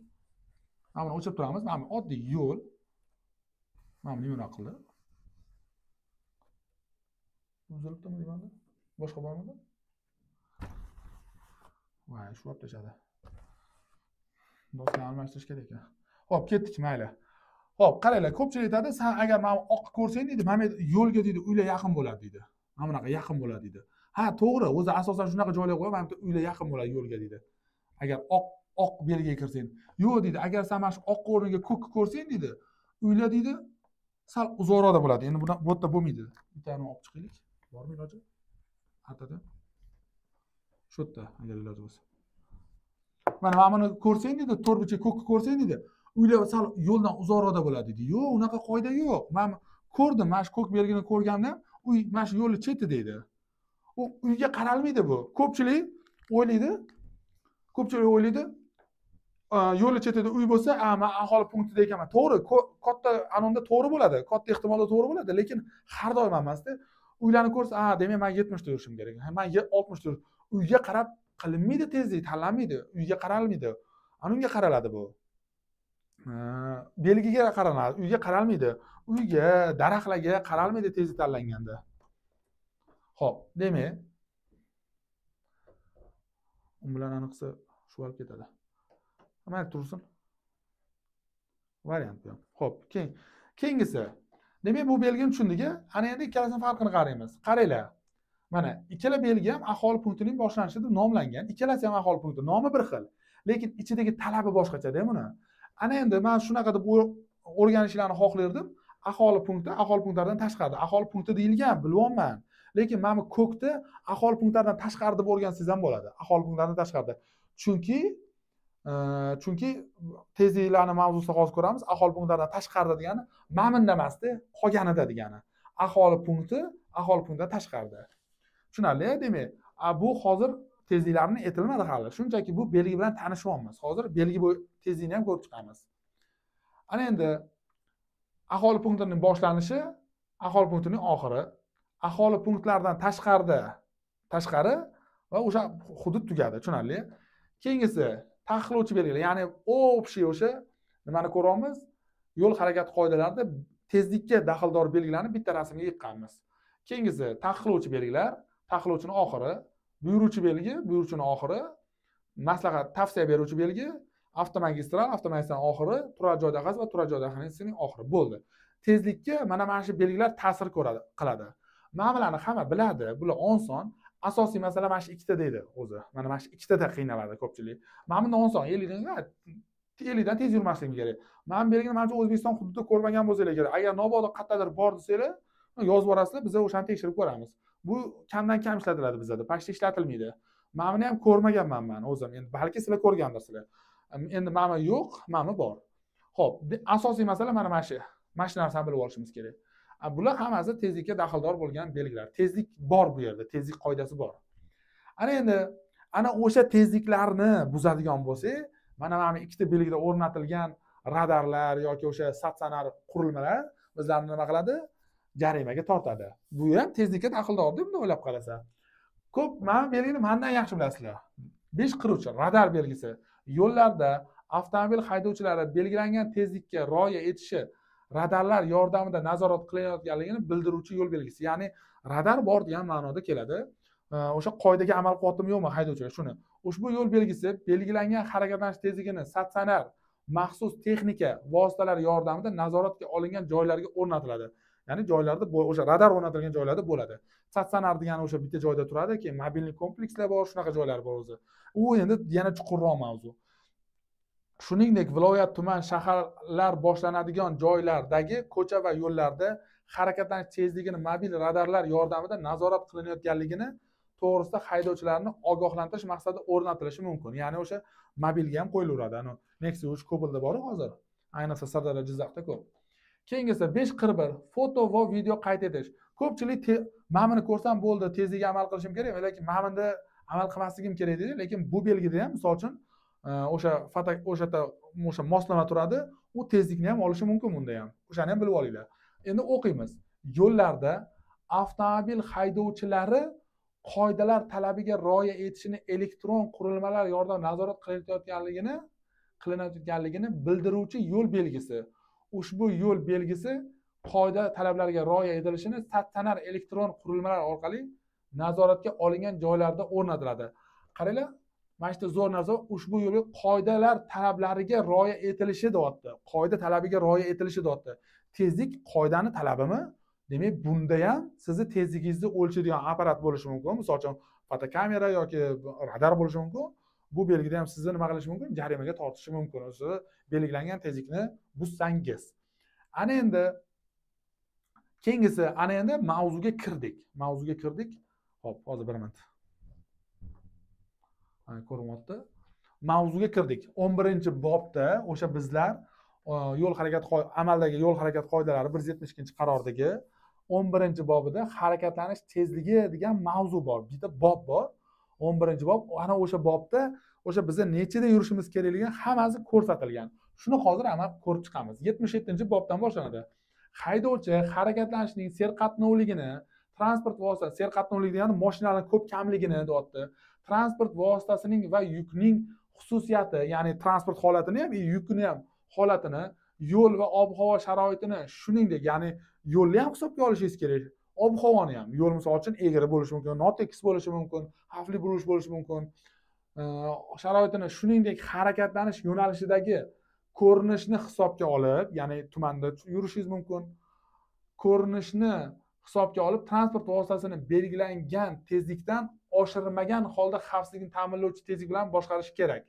A: Mana buni o'chirib turamiz. Mana oddiy yo'l. Mana buni nima qildi? Uzilibdimi deyman. Boshqa bormidi? Voy, shu olib tashadi. Doskani almashtirish kerak ekan. Xo'p, ketdik, mayli. Xo'p, qaranglar, ko'pchilik aytadi, sen agar mana oq ko'rsang deydi, mana yo'lga deydi, uylar yaqin bo'ladi deydi. Mana bunaqa yaqin bo'ladi deydi. Ha, to'g'ri, o'zi asosan shunaqa joylar qo'yib, mana bu uylar yaqin bo'ladi yo'lga deydi. Agar oq belgiga kirsang. Yo'q deydi, agar sen mana shu oq o'rniga ko'k ko'rsang deydi, uylar deydi, sal uzoqroqda bo'ladi. Endi bu yerda bo'lmaydi. Bittani olib chiqaylik. Bormi iloji? Atada. Shu yerda, agar iloji bo'lsa. Mana buni ko'rsang deydi, to'rtburchak ko'kni ko'rsang deydi, uylar sal yo'ldan uzoqroqda bo'ladi deydi. Yo'q, unaqa qoida yo'q. Men ko'rdim, mana shu ko'k belgini ko'rgandim, uy mana shu yo'lni cheti deydi. U uyga qaralmaydi bu. Ko'pchilik o'ylaydi, yo'lni chetida uy bo'lsa, men aholi punktida ekanman. To'g'ri, katta anonda to'g'ri bo'ladi, katta ehtimolda to'g'ri bo'ladi, lekin har doim emasda. Uylarni ko'rsa, demak men 70 da yurishim kerak. Men 60 da uyga qarab qilinmaydi, tezlik tanlanmaydi, uyga qaralmaydi. Anunga qaraladi bu. Belgiga qaraladi, uyga qaralmaydi. Uyga, daraxtlarga qaralmaydi tezlik tanlanganda. Xo'p, demak, u bilan aniqsa shu olib ketadi. Mana tursin. Variant bu. Xo'p, keyingisi. Demak, bu belgini tushundik. Ana endi ikkalasining farqini qaraymiz. Qaranglar. Mana ikkala belgi ham aholi punktining boshlanishi deb nomlangan. Ikkalasi ham aholi punkti, nomi bir xil, lekin ichidagi talabi boshqacha-da buni. Ana endi men shunaqa deb o'rganishlarni xohlardim. Aholi punktlardan tashqarida. Aholi punkti deyilgan, bilyapman. Lekin mana ko'kni aholi punktlardan tashqarida deb o'rgansangiz ham bo'ladi. Aholi punktlardan tashqarida. Chunki tezliklarni mavzusida hozir ko'ramiz. Aholi punktlardan tashqarida degani ma'minda emasda, qolganida degani. Aholi punktdan tashqarida. Tushunarli? Demak, bu hozir tezliklarni aytilmadi hali. Shunchaki bu belgi bilan tanishyapmiz. Hozir belgi bu tezlikni ham ko'rib chiqamiz. Ana endi aholi punktining boshlanishi, aholi punktining oxiri, aholi punktlardan tashqari va o'sha hudud tugadi. Tushunarli? Keyingisi taqiqlovchi belgilar, ya'ni общий o'sha nimani ko'ryapmiz? Yo'l harakati qoidalarida tezlikka daxldor belgilarni bitta rasmga yiqqanmiz. Keyingisi taqiqlovchi belgilar, taqiqlovchining oxiri, buyuruvchining oxiri, maslahat, tavsiya beruvchi belgi, avtomagistralning oxiri, turar joy dahasi va turar joy dahasining oxiri. Bo'ldi. Tezlikka mana shu belgilar ta'sir qiladi. Mana bularni hamma biladi. Bular oson. Asosiy masala mana shu ikkita deydi o'zi. Mana shu ikkitada qiynaladi ko'pchilik. Mana bunda oson, 50 dan tez yurmasligim kerak. Men belgini mana shu O'zbekiston hududida ko'rmagan bo'lsanglar kerak. Agar nobodo qayerdadir bor desanglar, yozib borasizlar, biz o'shani tekshirib ko'ramiz. Bu kamdan kam ishlatiladi bizda, pashta ishlatilmaydi. Men buni ham ko'rmaganman men o'zim. Endi balki sizlar ko'rgandirsizlar. Endi mana yo'q, mana bor. Xo'p, asosiy masala mana shu narsani bilib olishimiz kerak. Bular hammasi tezlikka daxldor bo'lgan belgilar. Tezlik bor bu yerda, tezlik qoidasi bor. Ana endi o'sha tezliklarni buzadigan bo'lsak, mana ikkita belgida o'rnatilgan radarlar yoki o'sha statsionar qurilmalar bizlarni nima qiladi? Jarimaga tortadi. Bu ham tezlikka daxldor deb o'ylab qarasa. Ko'p mana belgini mendan yaxshi bilasizlar. 5 qiruvchi radar belgisi yo'llarda avtomobil haydovchilari belgilangan tezlikka rioya etishi radarlar yordamida nazorat qilinayotganligini bildiruvchi yo'l belgisi. Ya'ni radar bor degan ma'noda keladi. O'sha qoidaga amal qilyaptimi yo'qmi haydovchilar shuni. Ushbu yo'l belgisi belgilangan harakatlanish tezligini statsionar maxsus texnika vositalari yordamida nazoratga olingan joylarga o'rnatiladi. Ya'ni joylarda o'sha radar o'rnatilgan joylarda bo'ladi. Statsionar degani o'sha bitta joyda turadi, keyin mobilniy komplekslar bor, shunaqa joylar bor o'zi. U endi yana chuqurroq mavzu. Shuningdek, viloyat, tuman, shaharlar boshlanadigan joylardagi ko'cha va yo'llarda harakatlanish tezligini mobil radarlar yordamida nazorat qilinayotganligini to'g'risida haydovchilarni ogohlantirish maqsadida o'rnatilishi mumkin. Ya'ni o'sha mobilga ham qo'yilaveradi. Nexus Cobalt bor hozir. Ayniqsa Sirdaryo, Jizzaxda ko'p. Keyingisi 541 foto va video qayd etish. Ko'pchilik mana buni ko'rsam bo'ldi, tezlikka amal qilishim kerak, lekin mana bunda amal qilmasligim kerak deydi, lekin bu belgida ham misol uchun o'sha moslama turadi, u tezlikni ham olishi mumkin bunda ham. O'shani ham bilib olinglar. Endi o'qiymiz. Yo'llarda avtomobil haydovchilari qoidalar talabiga rioya etishini elektron qurilmalar yordamida nazorat qilinayotganligini bildiruvchi yo'l belgisi. Ushbu yo'l belgisi qoida talablariga rioya etilishini statsionar elektron qurilmalar orqali nazoratga olingan joylarda o'rnatiladi. Qaranglar, mana shu zo'r narsa, ushbu yo'l qoidalar talablariga rioya etilishi deyapti. Qoida talabiga rioya etilishi deyapti. Tezlik qoidani talabimi? Demak, bunda ham sizni tezligingizni o'lchaydigan apparat bo'lishi mumkin. Misol uchun, fotokamera yoki radar bo'lishi mumkin. Bu belgida ham sizni nima qilish mumkin? Jarimaga tortishi mumkin. Siz belgilangan tezlikni buzsangiz. Ana endi keyingisi, ana endi mavzuga kirdik. Hop, hozir bir minut. Ko'ryapti. Mavzuga kirdik. 11-bobda o'sha bizlar yo'l harakat amaldagi yo'l harakat qoidalari 172-qarordagi 11-bobida harakatlanish tezligi degan mavzu bor. Bitta bob bor. 11-bob. Ana o'sha bobda o'sha biz nechida yurishimiz kerakligi hammasi ko'rsatilgan. Shuni hozir amal ko'rib chiqamiz. 77-bobdan boshlanadi. Haydovchi harakatlanishning serqatnovligini, transport vositasi serqatnovligi degani mashinalarning ko'p kamligini deyapti. Transport vositasining va yukning xususiyati, ya'ni transport holatini ham, yukni ham holatini, yo'l va ob-havo sharoitini, shuningdek, ya'ni yo'lni ham hisobga olishingiz kerak. Ob-havoni ham. Yo'l misol uchun egri bo'lishi mumkin, notekis bo'lishi mumkin, xavfli bo'lishi mumkin. Sharoitini, shuningdek, harakatlanish yo'nalishidagi ko'rinishni hisobga olib, ya'ni tumanda yurishingiz mumkin. Ko'rinishni hisobga olib, transport vositasini belgilangan tezlikdan oshirmagan holda xavfsizlikni ta'minlovchi tezlik bilan boshqarish kerak.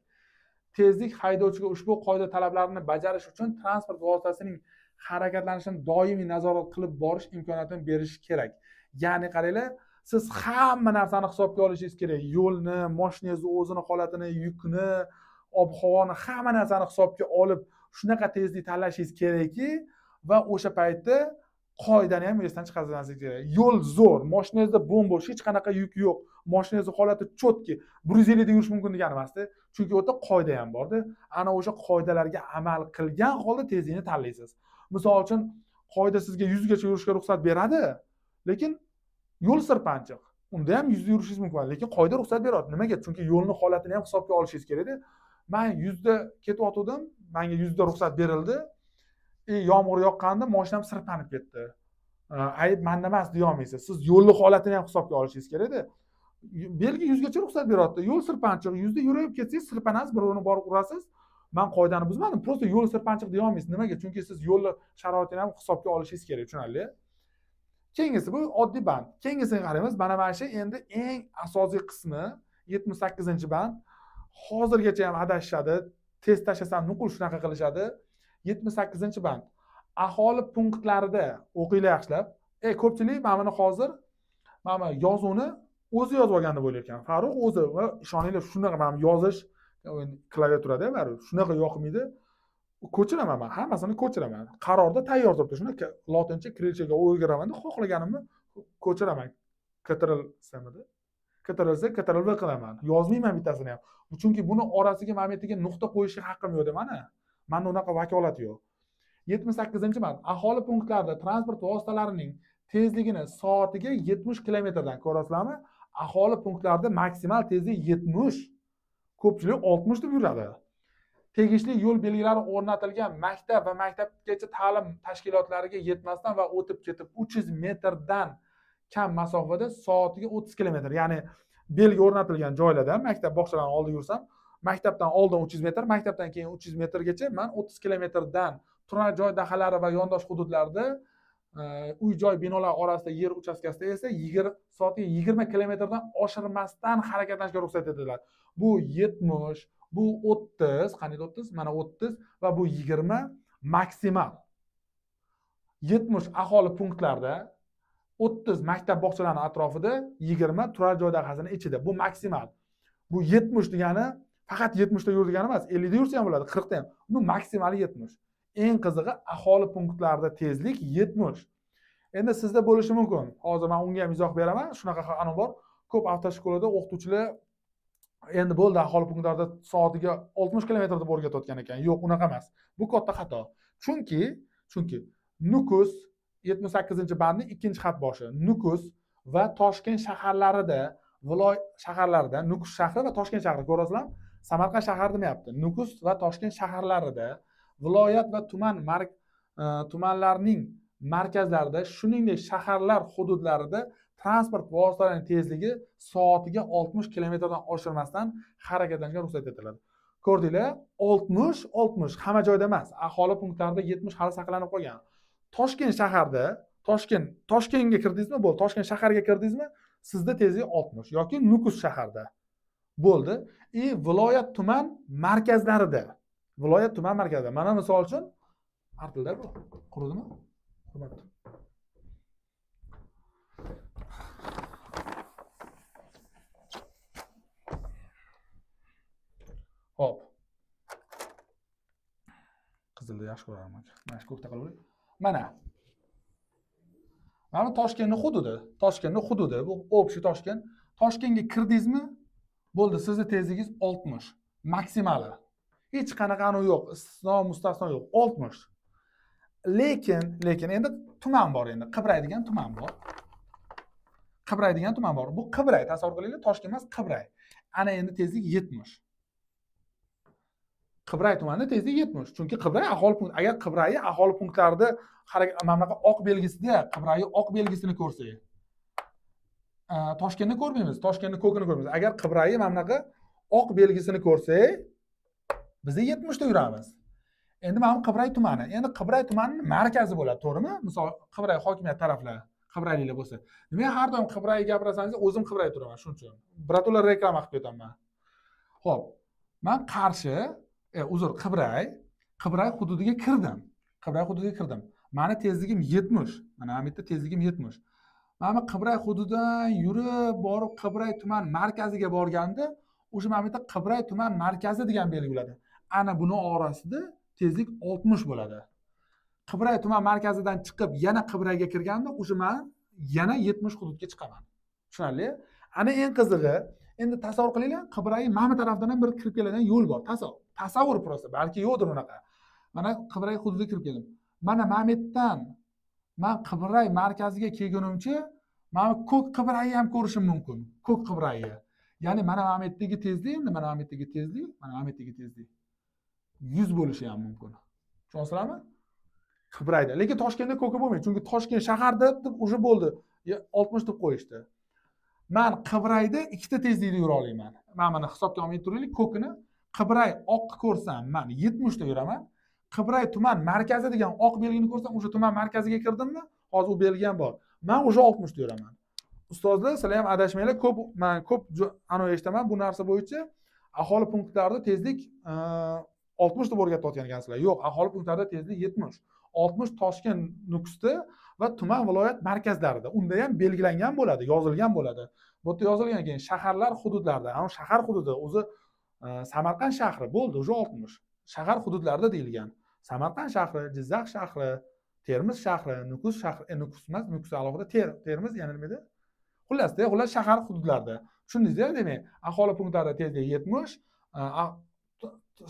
A: Tezlik haydovchiga ushbu qoida talablarini bajarish uchun transport vositasining harakatlanishini doimiy nazorat qilib borish imkoniyatini berish kerak. Ya'ni qaranglar, siz hamma narsani hisobga olishingiz kerak. Yo'lni, mashinangizni o'zini holatini, yukni, ob-havoni, hamma narsani hisobga olib shunaqa tezlik tanlashingiz kerakki va o'sha paytda qoidani ham esdan chiqarmaslik kerak. Yo'l zo'r, mashinangizda bo'm-bo'sh, hech qanaqa yuk yo'q, mashinangizni holati chotki, 150 da yurish mumkin degani emasda. Chunki o'ta qoida ham borda. Ana o'sha qoidalarga amal qilgan holda tezlikni tanlaysiz. Misol uchun, qoida sizga 100 gacha yurishga ruxsat beradi, lekin yo'l sirpanchiq. Unda ham 100 da yurishingiz mumkin, lekin qoida ruxsat beradi. Nimaga? Chunki yo'lning holatini ham hisobga olishingiz kerak-da. Men 100 da ketayotgandim, menga 100 da ruxsat berildi. Yomg'ir yoqqanda mashinam sirpanib ketdi. Ayb menda emas deya olmaysiz. Siz yo'lning holatini ham hisobga olishingiz kerak-da. Belgi 100 gacha ruxsat beradi. Yo'l sirpanchiq, 100 da yurib ketsangiz sirpanasiz, birovni borib urasiz. Men qoidani buzmadim. Prosta yo'l sirpanchiq deya olmaysiz. Nimaga? Chunki siz yo'l sharoitini ham hisobga olishingiz kerak, tushunarli? Keyingisi bu oddiy band. Keyingisiga qaraymiz. Mana shu endi eng asosiy qismi 78-band. Hozirgacha ham adashishadi. Test tashlasam nuqul shunaqa qilishadi. 78-band. Aholi punktlarida o'qinglar yaxshilab. Ko'pchilik mana hozir mana yozuvni o'zi yozib olganini bo'layotgan. Farruh o'zi va ishoninglar shunaqa mana yozish klaviaturada baribir shunaqa yoqmaydi. Ko'chiraman men, hammasini ko'chiraman. Qarorda tayyor turibdi. Shuni lotincha kirillchaga o'giraman-da, xohlaganimni ko'chiraman. Ctrl-samida. Ctrl-V qilaman. Yozmayman bittasini ham. Chunki buni orasiga mametiga nuqta qo'yishga haqqim yo'q mana. Menda unaqa vakolat yo'q. 78-band. Aholi punktlarida transport vositalarining tezligini soatiga 70 kilometrdan ko'rasizlarmi? Aholi punktlarida maksimal tezlik 70. Ko'pchilik 60 deb yuradi. Tegishli yo'l belgilari o'rnatilgan maktab va maktabgacha ta'lim tashkilotlariga yetmasdan va o'tib ketib 300 metrdan kam masofada soatiga 30 kilometr. Ya'ni belgi o'rnatilgan joylarda maktab bog'chalarning oldida yursam, maktabdan oldin 300 metr, maktabdan keyin 300 metrgacha men 30 kilometrdan turar joy dahalari va yondosh hududlarda uy-joy binolar orasida yer uchastkasida esa soatiga 20 kilometrdan oshirmasdan harakatlanishga ruxsat etiladi. Bu 70, bu 30, qanday 30? Mana 30 va bu 20 maksimal. 70 aholi punktlarda, 30 maktab bog'chalarining atrofida, 20 turar joy dahasining ichida. Bu maksimal. Bu 70 degani faqat 70 da yur degani emas, 50 da yursa ham bo'ladi, 40 da ham. Bu maksimali 70. Eng qizig'i aholi punktlarida tezlik 70. Endi sizda bo'lishi mumkin. Hozir men unga ham izoh beraman. Shunaqa qonun bor. Ko'p avtoshkolada o'qituvchilar endi bo'ldi aholi punktlarida soatiga 60 kilometr deb o'rgatayotgan ekan. Yo'q, unaqa emas. Bu katta xato. Chunki Nukus 78-bandning 2-xat boshi. Nukus va Toshkent shaharlarida shaharlarida Nukus shahri va Toshkent shahri ko'rasizlarmi? Samarqand shahri demayapti. Nukus va Toshkent shaharlarida viloyat va tumanlarning markazlarida, shuningdek shaharlar hududlarida transport vositalarining tezligi soatiga 60 kilometrdan oshirmasdan harakatlanishga ruxsat etiladi. Ko'rdinglar? 60 hamma joyda emas. Aholi punktlarida 70 hali saqlanib qolgan. Toshkent shaharda, Toshkentga kirdingizmi? Bo'ldi. Toshkent shahariga kirdingizmi? Sizda tezlik 60 yoki Nukus shaharda. Bo'ldi. Viloyat tuman markazlarida. Viloyat tuman markazida. Mana misol uchun artilda bu. Quridimi? Quribdi. Hop. Qizilni yaxshi ko'raman. Mana shu ko'kda qilib. Mana Toshkentning hududi, bu общий Toshkent. Toshkentga kirdingizmi? Bo'ldi, sizning tezligingiz 60, maksimali. Hech qanaqa yo'q, istisno, mustasno yo'q, 60. Lekin endi tuman bor endi, Qibray degan tuman bor. Bu Qibray, tasavvur qilinglar, Toshkent emas, Qibray. Ana endi tezlik 70. Qibray tumanida tezlik 70. Chunki Qibray aholi punkti. Agar Qibray aholi punktlarida mana bunaqa oq belgisida Qibray oq belgisini ko'rsak, Toshkentni ko'rmaymiz, Toshkentning ko'kini ko'rmaymiz. Agar Qibray mana bunaqa oq belgisini ko'rsak, biz 70 da yuramiz. Endi mana Qibray tumani. Endi Qibray tumanining markazi bo'ladi, to'g'rimi? Misol Qibray hokimiyat taraflari, Qibrayliklar bo'lsa. Nima har doim Qibray gapirasangiz, o'zim Qibray turaman, shuning uchun. Birato'la reklama qilib ketaman. Xo'p. Men Qarshi, Qibray hududiga kirdim. Mani tezligim 70. Mana bu yerda tezligim 70. Mana Qibray hududidan yurib borib Qibray tuman markaziga borganda, o'sha mana bu yerda Qibray tuman markazi degan belgi bo'ladi. Ana buni orasida tezlik 60 bo'ladi. Qibray tuman markazidan chiqib yana Qibrayga kirganda, o'sha men yana 70 hududga chiqaman. Tushunarli? Ana eng qizig'i, endi tasavvur qilinglar, Qibray mana tarafdan ham bir kirib keladigan yo'l bor. Tasavvur prosta, balki yo'qdir unaqa. Mana Qibray hududiga kirib keldim. Mana Mametdan men Qibray markaziga kelgunimcha, mana ko'k Qibrayni ham ko'rishim mumkin. Ko'k Qibrayni. Ya'ni mana Mametdagi tezlik, endi mana Mametdagi tezlik 100 bo'lishi ham mumkin. Tushunasizlarmi? Qibrayda. Lekin Toshkentda ko'ki bo'lmaydi, chunki Toshkent shaharda deb уже bo'ldi. 60 deb qo'yishdi. Men Qibrayda ikkita tezlikda yura olaman. Mana hisobga olmay turaylik, ko'kini Qibray oq ko'rsam, men 70 da yuraman. Qibray tuman markazi degan oq belgini ko'rsam, o'sha tuman markaziga kirdimmi? Hozir u belgi ham bor. Men o'sha 60 da yuraman. Ustozlar, sizlar ham adashmanglar. Men ko'p eshitaman bu narsa bo'yicha aholi punktlarida tezlik 60 deb o'rgatayotgan ekansizlar. Yo'q, aholi punktlarida tezlik 70. 60 Toshkent Nukusda va tuman viloyat markazlarida. Unda ham belgilangan bo'ladi, yozilgan bo'ladi. Bu yerda yozilgan keyin shaharlar hududlarida, ana shahar hududi o'zi Samarqand shahri bo'ldi, o'sha 60. Shahar hududlarida deyilgan. Samarqand shahri, Jizzax shahri, Termiz shahri, Nukus shahri, Nukus emas, Nukus alohida, Termiz yana nima edi? Xullas shahar hududlarida. Tushundingizmi? Demak, aholi punktlarida tezlik 70,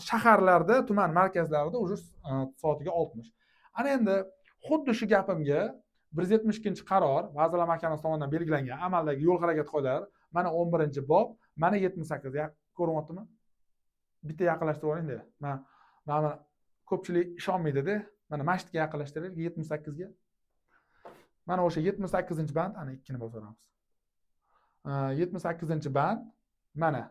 A: shaharlarda, tuman markazlarida o'sha soatiga 60. Ana endi xuddi shu gapimga 172-qaror Vazirlar Mahkamasi tomonidan belgilangan amaldagi yo'l harakati qoidalari, mana 11-bob, mana 78. Ko'ryaptimi? Bitta yaqinlashtirib oling-da. Mana ko'pchilik ishonmaydi-da. Mana masjidga yaqinlashtiraylik 78 ga. Mana o'sha 78-band, ana 2 ni bosamiz. 78-band mana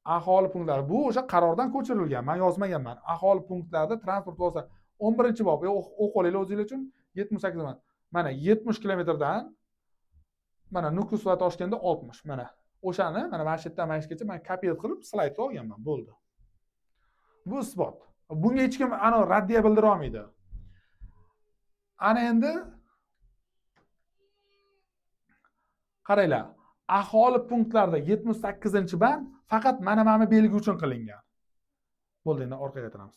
A: aholi punktlari. Bu o'sha qarordan ko'chirilgan. Men yozmaganman. Aholi punktlarida transport vositalari 11-bob. O'qib olaylik o'zingiz uchun. 78-band. Mana 70 kilometrdan mana Nukus va Toshkentda 60. Mana o'shani mana masjiddan masjidgacha men kopiyat qilib slaydga olganman. Bo'ldi. Bu isbot. Bunga hech kim raddiya bildira olmaydi. Ana endi qaranglar. Aholi punktlarida 78-band faqat mana belgi uchun qilingan. Bo'ldi, endi orqaga o'tamiz.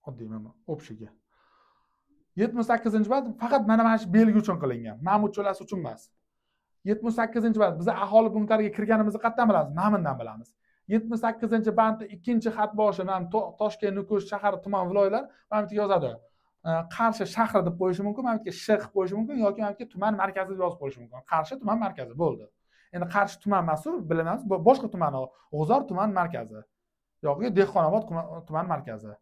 A: Oddiy mana общийga. 78-band faqat mana shu belgi uchun qilingan. Mahmud cho'lasi uchun emas. 78-band biz aholi punktlariga kirganimizni qayerdan bilamiz? Ma'mindan bilamiz. 78-bandda ikkinchi xat boshi, Toshkent, Nukus shahar, tuman, viloyatlar mana bu yerga yozadi. Qarshi shahri deb qo'yishi mumkin, mana bu yerga sh qilib qo'yishi mumkin yoki mana bu yerga tuman markazi deb yozib qo'yishi mumkin. Qarshi tuman markazi bo'ldi. Endi Qarshi tuman mas'ul bilamiz, boshqa tuman G'uzor tuman markazi yoki Dehqonobod tuman markazi.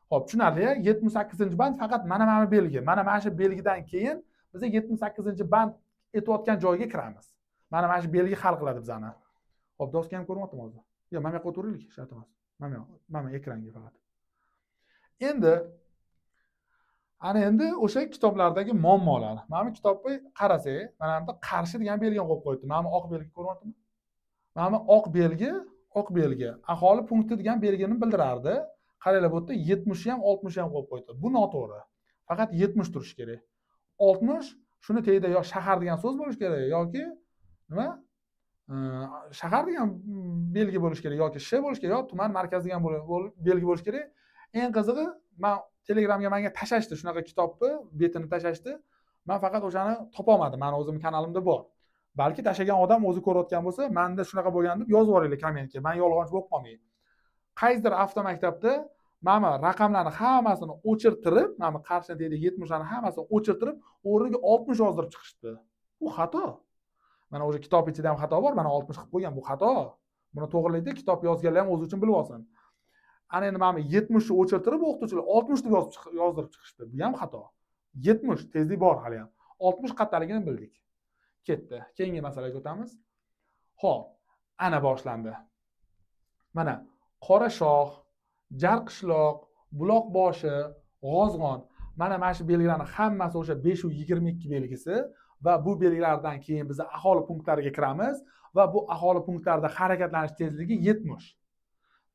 A: Xo'p, tushunarli. 78-band faqat mana bu belgi. Mana shu belgidan keyin biz 78-band etayotgan joyga kiramiz. Mana shu belgi hal qiladi bizani. Xo'p, doska ham ko'ryaptimi hozir? Yo'q, mana bu yoqqa o'tiraylik, shart emas. Mana ekranga faqat. Endi endi o'sha kitoblardagi muammolar. Mana bu kitobni qarasak, mana bu Qarshi degan belgini qo'yib qo'yibdi. Mana bu oq belgi ko'ryaptimi? Mana bu oq belgi aholi punkti degan belgini bildirardi. Qaranglar, bu yerda 70 ham 60 ham qo'yib qo'ydi. Bu noto'g'ri. Faqat 70 turishi kerak. 60 shuni tagida yo shahar degan so'z bo'lishi kerak yoki nima? Shahar degan belgi bo'lishi kerak yoki sh bo'lishi kerak yoki tuman markazi degan belgi bo'lishi kerak. Eng qizig'i, men Telegramga menga tashashdi shunaqa kitobni, betini tashashdi. Men faqat o'shani topa olmadim. Meni o'zim kanalimda bor. Balki tashagan odam o'zi ko'rayotgan bo'lsa, menda shunaqa bo'lgan deb yozib yuboringlar kommentga. Men yolg'onchi bo'lib qolmay. Qaysidir avtomaktabda mana raqamlarni hammasini o'chirtirib, mana qarshidagi 70 larni hammasini o'chirtirib, o'rniga 60 yozdirib chiqishdi. Bu xato. Mana o'sha kitob ichida ham xato bor, mana 60 qilib qo'ygan, bu xato. Buni to'g'rilaydi, kitob yozganlar ham o'zi uchun bilib olsin. Endi mana 70 ni o'chirtirib, o'qituvchilar 60 deb yozdirib chiqishdi. Bu ham xato. 70 tezlik bor hali ham. 60 qattaligini bildik. Ketdi. Keyingi masalaga o'tamiz. Xo'p, ana boshlandi. Mana Qorashoh, Jarqishloq, Buloqboshi, G'ozg'on, mana shu belgilarning hammasi o'sha 522 belgisi va bu belgilardan keyin biz aholi punktlariga kiramiz va bu aholi punktlarida harakatlanish tezligi 70.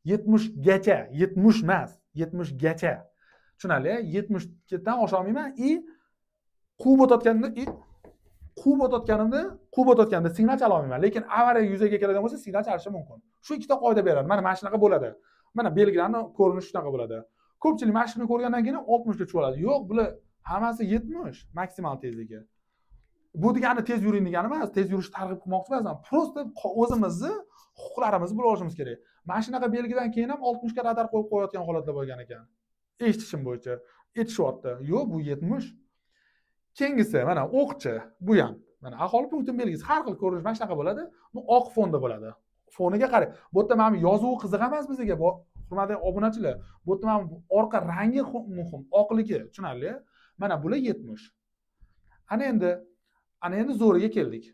A: 70 gacha, 70 emas, 70 gacha. Tushunarli? 70 dan osha olmayman. Quvib o'tayotganimda signal chala olmayman, lekin avariya yuzaga keladigan bo'lsa signal chalishi mumkin. Shu ikkita qoida beradi. Mana shunaqa bo'ladi. Mana belgilarning ko'rinishi shunaqa bo'ladi. Ko'pchilik mashina ko'rgandan keyin 60 ga tushib oladi. Yo'q, bular hammasi 70 maksimal tezligi. Bu degani tez yuring degani emas, tez yurishni targ'ib qilmoqchi emasman. Prosta o'zimizni huquqlarimizni bilib olishimiz kerak. Mashinaga belgidan keyin ham 60 ga radar qo'yib qo'yayotgan holatlar bo'lgan ekan. Eshitishim bo'yicha etishyapti. Yo'q, bu 70. Keyingisi mana o'qchi, bu ham. Mana aholi punkti belgisi har xil ko'rinish mana shunaqa bo'ladi. Bu oq fonda bo'ladi. Foniga qarang. Bu yerda mana yozuvi qiziq emas bizga. Hurmatli obunachilar, bu yerda mana orqa rangi muhim, oqligi, tushunarli? Mana bular 70. Ana endi zo'riga keldik.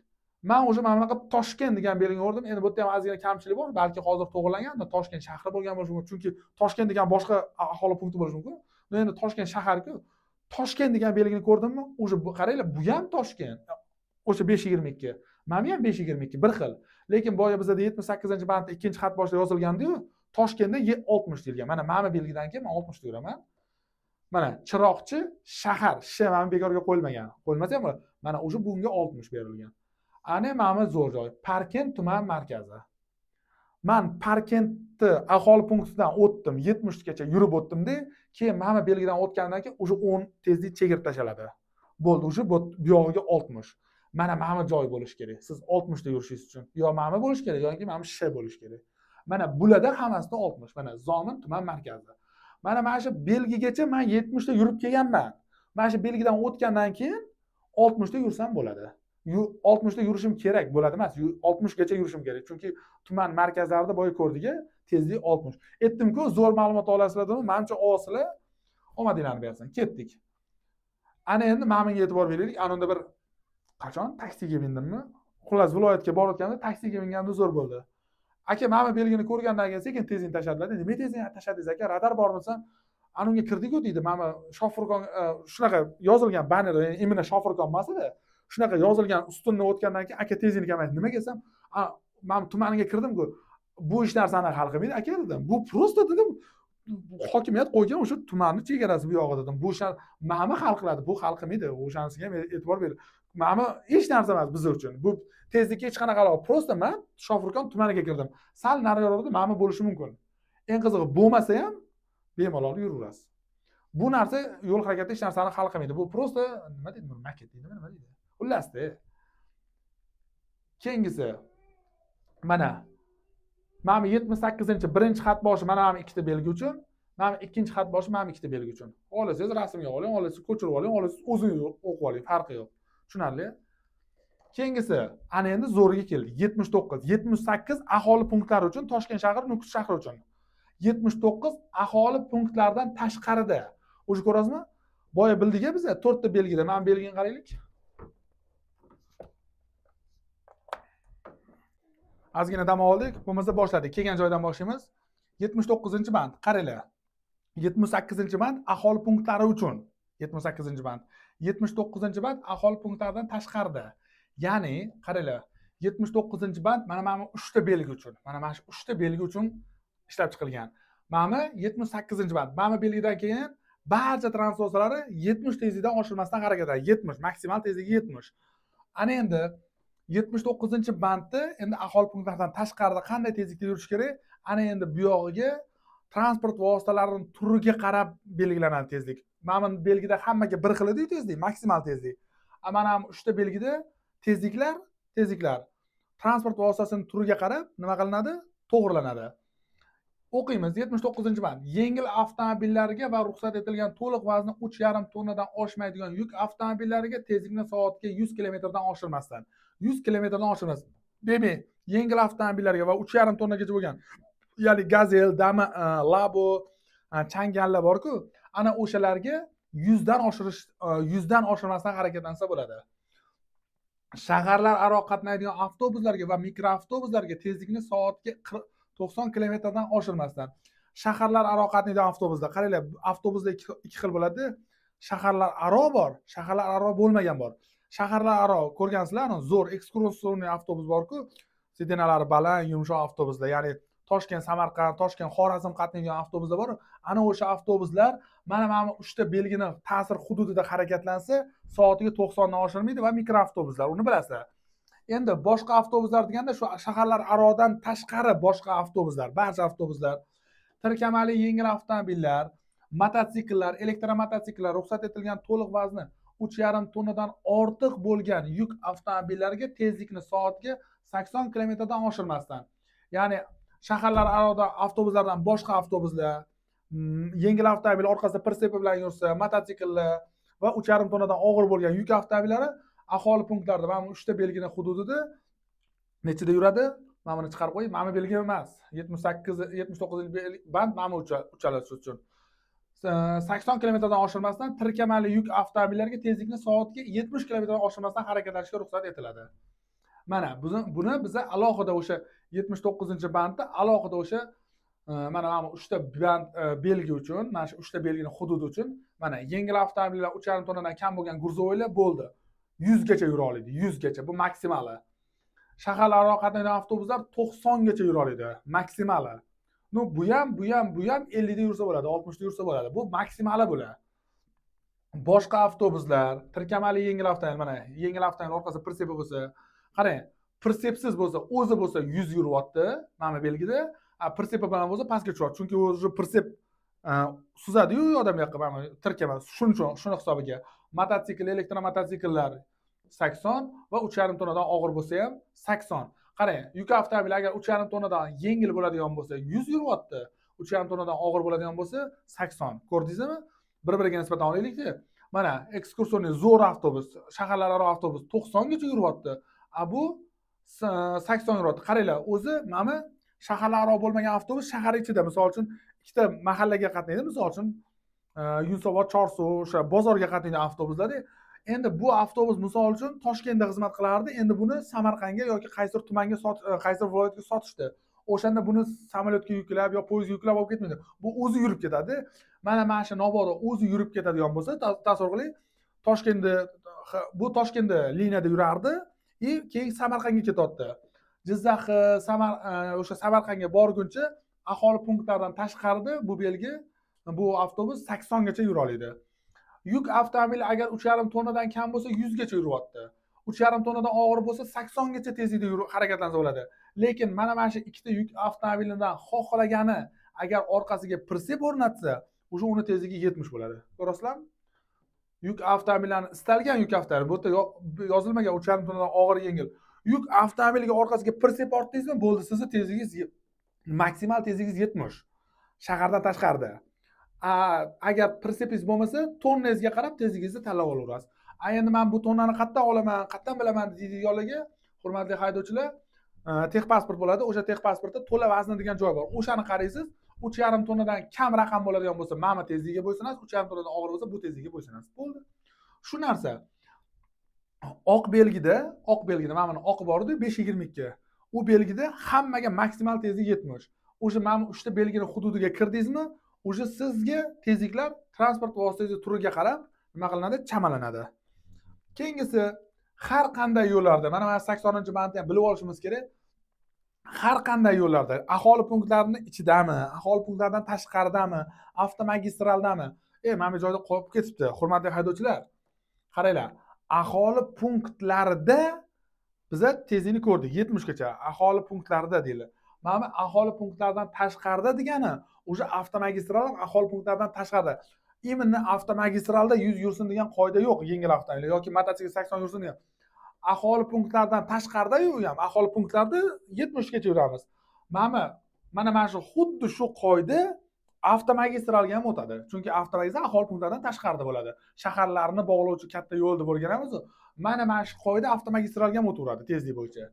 A: Men o'sha mana bunaqa Toshkent degan belgini ko'rdim. Endi bu yerda ham ozgina kamchilik bor. Balki hozir to'g'rilangan, Toshkent shahri bo'lgan bo'lishi mumkin. Chunki Toshkent degan boshqa aholi punkti bo'lishi mumkin. Endi Toshkent shahar-ku. Toshkent degan belgini ko'rdimmi? O'sha qaranglar, bu ham Toshkent. O'sha 522. Mana bu ham 522, bir xil. Lekin boya bizda 78-bandda ikkinchi xat boshida yozilgandi-yu, Toshkentda 60 deyilgan. Mana belgidan keyin men 60 deyveraman. Mana chiroqchi shahar, mana bekorga qo'yilmagan. Qo'yilmasa ham mana o'sha bunga 60 berilgan. Ana mana zo'r joy. Parkent tuman markazi. Men Parkentni aholi punktidan o'tdim, 70 gacha yurib o'tdim-da, keyin mana belgidan o'tgandan keyin o'sha 10 tezlik chegirib tashaladi. Bo'ldi, o'sha bu yog'iga 60. Mana joy bo'lish kerak. Siz 60 da yurishingiz uchun. Yo mana bo'lish kerak yoki mana sh bo'lish kerak. Mana bularda hammasida 60. Mana Zomin tuman markazi. Mana shu belgigacha men 70 da yurib kelganman. Mana shu belgidan o'tgandan keyin 60 da yursam bo'ladi. 60 da yurishim kerak bo'ladi emas, 60 gacha yurishim kerak. Chunki tuman markazlarida boya ko'rdik-a, tezlik 60. Aytdim-ku, zo'r ma'lumot olasizlar-da, menimcha olasizlar. Omadinglarni bersin. Ketdik. Ana endi menga e'tibor beraylik. Anunda bir qachon taksiga bindimmi? Xullas viloyatga borayotganda taksiga binganimda zo'r bo'ldi. Aka, mana belgini ko'rgandan keyin sekin tezlikni tashladilar. Nima tezlikni tashladingiz aka? Radar bormisa, anunga kirdik-ku deydi. Mana Shofirkon shunaqa yozilgan banner, imina Shofirkon emas-da. Shunaqa yozilgan ustundan o'tgandan keyin aka tezlikni kamaytir. Nima desam, men tumaniga kirdim-ku. Bu ish narsani hal qilmaydi aka dedim. Bu prosta dedim. Hokimiyat qo'ygan o'sha tumanning chegarasi bu yog'i dedim. Bu ishlar mana hal qiladi, bu hal qilmaydi. O'shanisiga ham e'tibor ber. Mana hech narsa emas biz uchun. Bu tezlikka hech qanaqa aloqa. Prosta men Shofirkon tumaniga kirdim. Sal nariroqda mana bo'lishi mumkin. Eng qizig'i bo'lmasa ham bemalol yuraverasiz. Bu narsa yo'l harakatida hech narsani hal qilmaydi. Bu prosta nima deydi? Maket deydimi, nima deydi? Xullas-da. Keyingisi mana 78-birinchi xat boshi mana ikkita belgi uchun, mana ikkinchi xat boshi mana ikkita belgi uchun. Olasiz rasmga oling, olasiz ko'chirib oling, olasiz o'zingiz o'qib oling, farqi yo'q. Tushunarli? Keyingisi, ana endi zo'riga keldik. 79, 78 aholi punktlari uchun Toshkent shahri, Nukus shahri uchun. 79 aholi punktlaridan tashqarida. O'sha ko'rasizmi? Boya bildik-a biz 4 ta belgida. Mana belgini qaraylik. Ozgina dam oldik, bo'lmasa boshladik. Kelgan joydan boshlaymiz. 79-band. Qaranglar. 78-band aholi punktlari uchun. 78-band. 79-band aholi punktlaridan tashqarida. Ya'ni, qaranglar. 79-band mana 3 ta belgi uchun. Mana shu 3 ta belgi uchun ishlab chiqilgan. Mana 78-band. Mana belgidan keyin barcha transportlarni 70 tezlikdan oshirmasdan harakat qiladi. 70, maksimal tezligi 70. Ana endi 79-bandni endi aholi punktlaridan tashqarida qanday tezlikda yurish kerak? Ana endi bu yog'iga transport vositalarining turiga qarab belgilanadi tezlik. Mana bu belgida hammaga bir xil edi tezlik, maksimal tezlik. Mana ham 3 ta belgida tezliklar transport vositasining turiga qarab nima qilinadi? To'g'rilanadi. O'qiymiz 79-band. Yengil avtomobillarga va ruxsat etilgan to'liq vazni 3,5 tonnadan oshmaydigan yuk avtomobillariga tezlikni soatga 100 km dan oshirmasdan. 100 km dan oshirmasdan. Demak, yengil avtomobillarga va 3,5 tonnagacha bo'lgan, ya'ni Gazel, Dama, Labo, Changallar bor-ku, ana o'shalarga 100 dan oshirmasdan harakatlansa bo'ladi. Shaharlararo qatnaydigan avtobuslarga va mikroavtobuslarga tezlikni soatga 90 km dan oshirmasdan. Shaharlararo qatnaydigan avtobuslar, qaranglar, avtobuslar ikki xil bo'ladi. Shaharlararo bor, shaharlararo bo'lmagan bor. Shaharlararo ko'rgansizlar, zo'r ekskursioniy avtobus bor-ku, sedanalari baland, yumshoq avtobuslar, ya'ni Toshkent, Samarqand, Toshkent, Xorazm qatnaydigan avtobuslar bor. Ana o'sha avtobuslar mana 3 ta belgini ta'sir hududida harakatlansa, soatiga 90 dan oshirmaydi va mikroavtobuslar, uni bilasizlar. Endi boshqa avtobuslar deganda shu shaharlararodan tashqari boshqa avtobuslar, barcha avtobuslar, tirkamali yengil avtomobillar, mototsikllar, elektromototsikllar, ruxsat etilgan to'liq vazni 3,5 tonnadan ortiq bo'lgan yuk avtomobillariga tezlikni soatga 80 km dan oshirmasdan. Ya'ni shaharlararo avtobuslardan boshqa avtobuslar, yengil avtomobil orqasida pritsep bilan yursa, mototsikllar va 3,5 tonnadan og'ir bo'lgan yuk avtomobillari aholi punktlarida mana 3 ta belgini hududida nechida yuradi? Mana buni chiqarib qo'ying. Mana belgi emas. 79 band mana uchalasi uchun. 80 km dan oshirmasdan tirkamali yuk avtomobillariga tezlikni soatga 70 km dan oshirmasdan harakatlanishga ruxsat etiladi. Mana buni biz alohida o'sha 79-bandda alohida o'sha mana 3 ta band belgi uchun, mana shu 3 ta belgining hududi uchun mana yengil avtomobillar 3,5 tonnadan kam bo'lgan gruzovoylar bo'ldi. 100 gacha yura oladi, 100 gacha. Bu maksimali. Shaharlararo qatnaydigan avtobuslar 90 gacha yura oladi, maksimali. No, bu ham 50 da yursa bo'ladi, 60 da yursa bo'ladi. Bu maksimali bo'ladi. Boshqa avtobuslar, tirkamali yengil avtomobil, mana yengil avtomobil orqasida pritsep bo'lsa, qarang, pritsepsiz bo'lsa, o'zi bo'lsa 100 yuryapti, mana belgida, pritsep bilan bo'lsa pastga tushyapti. Chunki o'zi pritsep suzadi-yu odam yoqqa, mana tirkama, shuni hisobiga. Mototsikl, elektromototsikllar 80 va 3,5 tonnadan og'ir bo'lsa ham 80. Qarang, yuk avtomobil agar 3,5 tonnadan yengil bo'ladigan bo'lsa 100 yuryapti, 3,5 tonnadan og'ir bo'ladigan bo'lsa 80. Ko'rdingizmi? Bir-biriga nisbatan olaylik-da. Mana ekskursioniy zo'r avtobus, shaharlararo avtobus 90 gacha yuryapti. Bu 80 yuryapti. Qaranglar, o'zi mana shaharlararo bo'lmagan avtobus shahar ichida, misol uchun ikkita mahallaga qatnaydi, misol uchun Yunusobod, Chorsu, o'sha bozorga qatnaydigan avtobuslar. Endi bu avtobus misol uchun Toshkentda xizmat qilardi, endi buni Samarqandga yoki qaysi tumanga qaysi viloyatga sotishdi. O'shanda buni samolyotga yuklab yo poyezdga yuklab olib ketmaydi. Bu o'zi yurib ketadi. Mana shu Navoda o'zi yurib ketadigan bo'lsa, tasavvur qiling, Toshkentda liniyada yurardi, keyin Samarqandga ketadi. Jizzax, o'sha Samarqandga borguncha aholi punktlaridan tashqarida bu belgi, bu avtobus 80 gacha yura oladi. Yuk avtomobili agar 3,5 tonnadan kam bo'lsa 100 gacha yuryapti. 3,5 tonnadan og'ir bo'lsa 80 gacha tezlikda harakatlansa bo'ladi. Lekin mana shu ikkita yuk avtomobilidan xohlagani agar orqasiga pritsep o'rnatsa, o'sha uni tezligi 70 bo'ladi. Ko'rasizlarmi? Yuk avtomobillarni istalgan yuk avtomobil, bu yerda yozilmagan 3,5 tonnadan og'ir yengil. Yuk avtomobiliga orqasiga pritsep ortdingizmi, bo'ldi, sizning tezligingiz maksimal tezligingiz 70. Shahardan tashqarida. agar prinsipiz bo'lmasa tonnangizga qarab tezligingizni tanlab olaverasiz. Endi men bu tonnani qayerdan olaman, qayerdan bilaman deydiganlarga, hurmatli haydovchilar, texpasport bo'ladi. O'sha texpasportda to'la vazni degan joy bor. O'shani qaraysiz. 3,5 tonnadan kam raqam bo'ladigan bo'lsa, mana tezligiga bo'ysunasiz, 3,5 tonnadan og'ir bo'lsa, bu tezligiga bo'ysunasiz. Bo'ldi. Shu narsa. Oq belgida mana buni oqi bor edi 522. U belgida hammaga maksimal tezlik 70. O'sha mana 3 ta belgini hududiga kirdingizmi, o'sha sizga tezliklar transport vositangiz turiga qarab nima qilinadi? Chamalanadi. Keyingisi har qanday yo'llarda, mana 80-bandni ham bilib olishimiz kerak. Har qanday yo'llarda, aholi punktlarining ichidami, aholi punktlaridan tashqaridami, avtomagistraldami, mana bu joyda qolib ketibdi. Hurmatli haydovchilar, qaranglar. Aholi punktlarida biz tezlikni ko'rdik 70 gacha. Aholi punktlarida deydi. Mana aholi punktlaridan tashqarida degani, o'sha avtomagistral aholi punktlardan tashqarida. Именно avtomagistralda 100 yursin degan qoida yo'q, yengil avtomobil yoki mototsikl 80 yursin degan. Aholi punktlardan tashqarida-yu ham aholi punktlarida 70 gacha yuramiz. Mana shu xuddi shu qoida avtomagistralga ham o'tadi. Chunki avtomagistral aholi punktlardan tashqarida bo'ladi. Shaharlarni bog'lovchi katta yo'l deb o'rganamiz. Mana shu qoida avtomagistralga ham o'taveradi tezlik bo'yicha.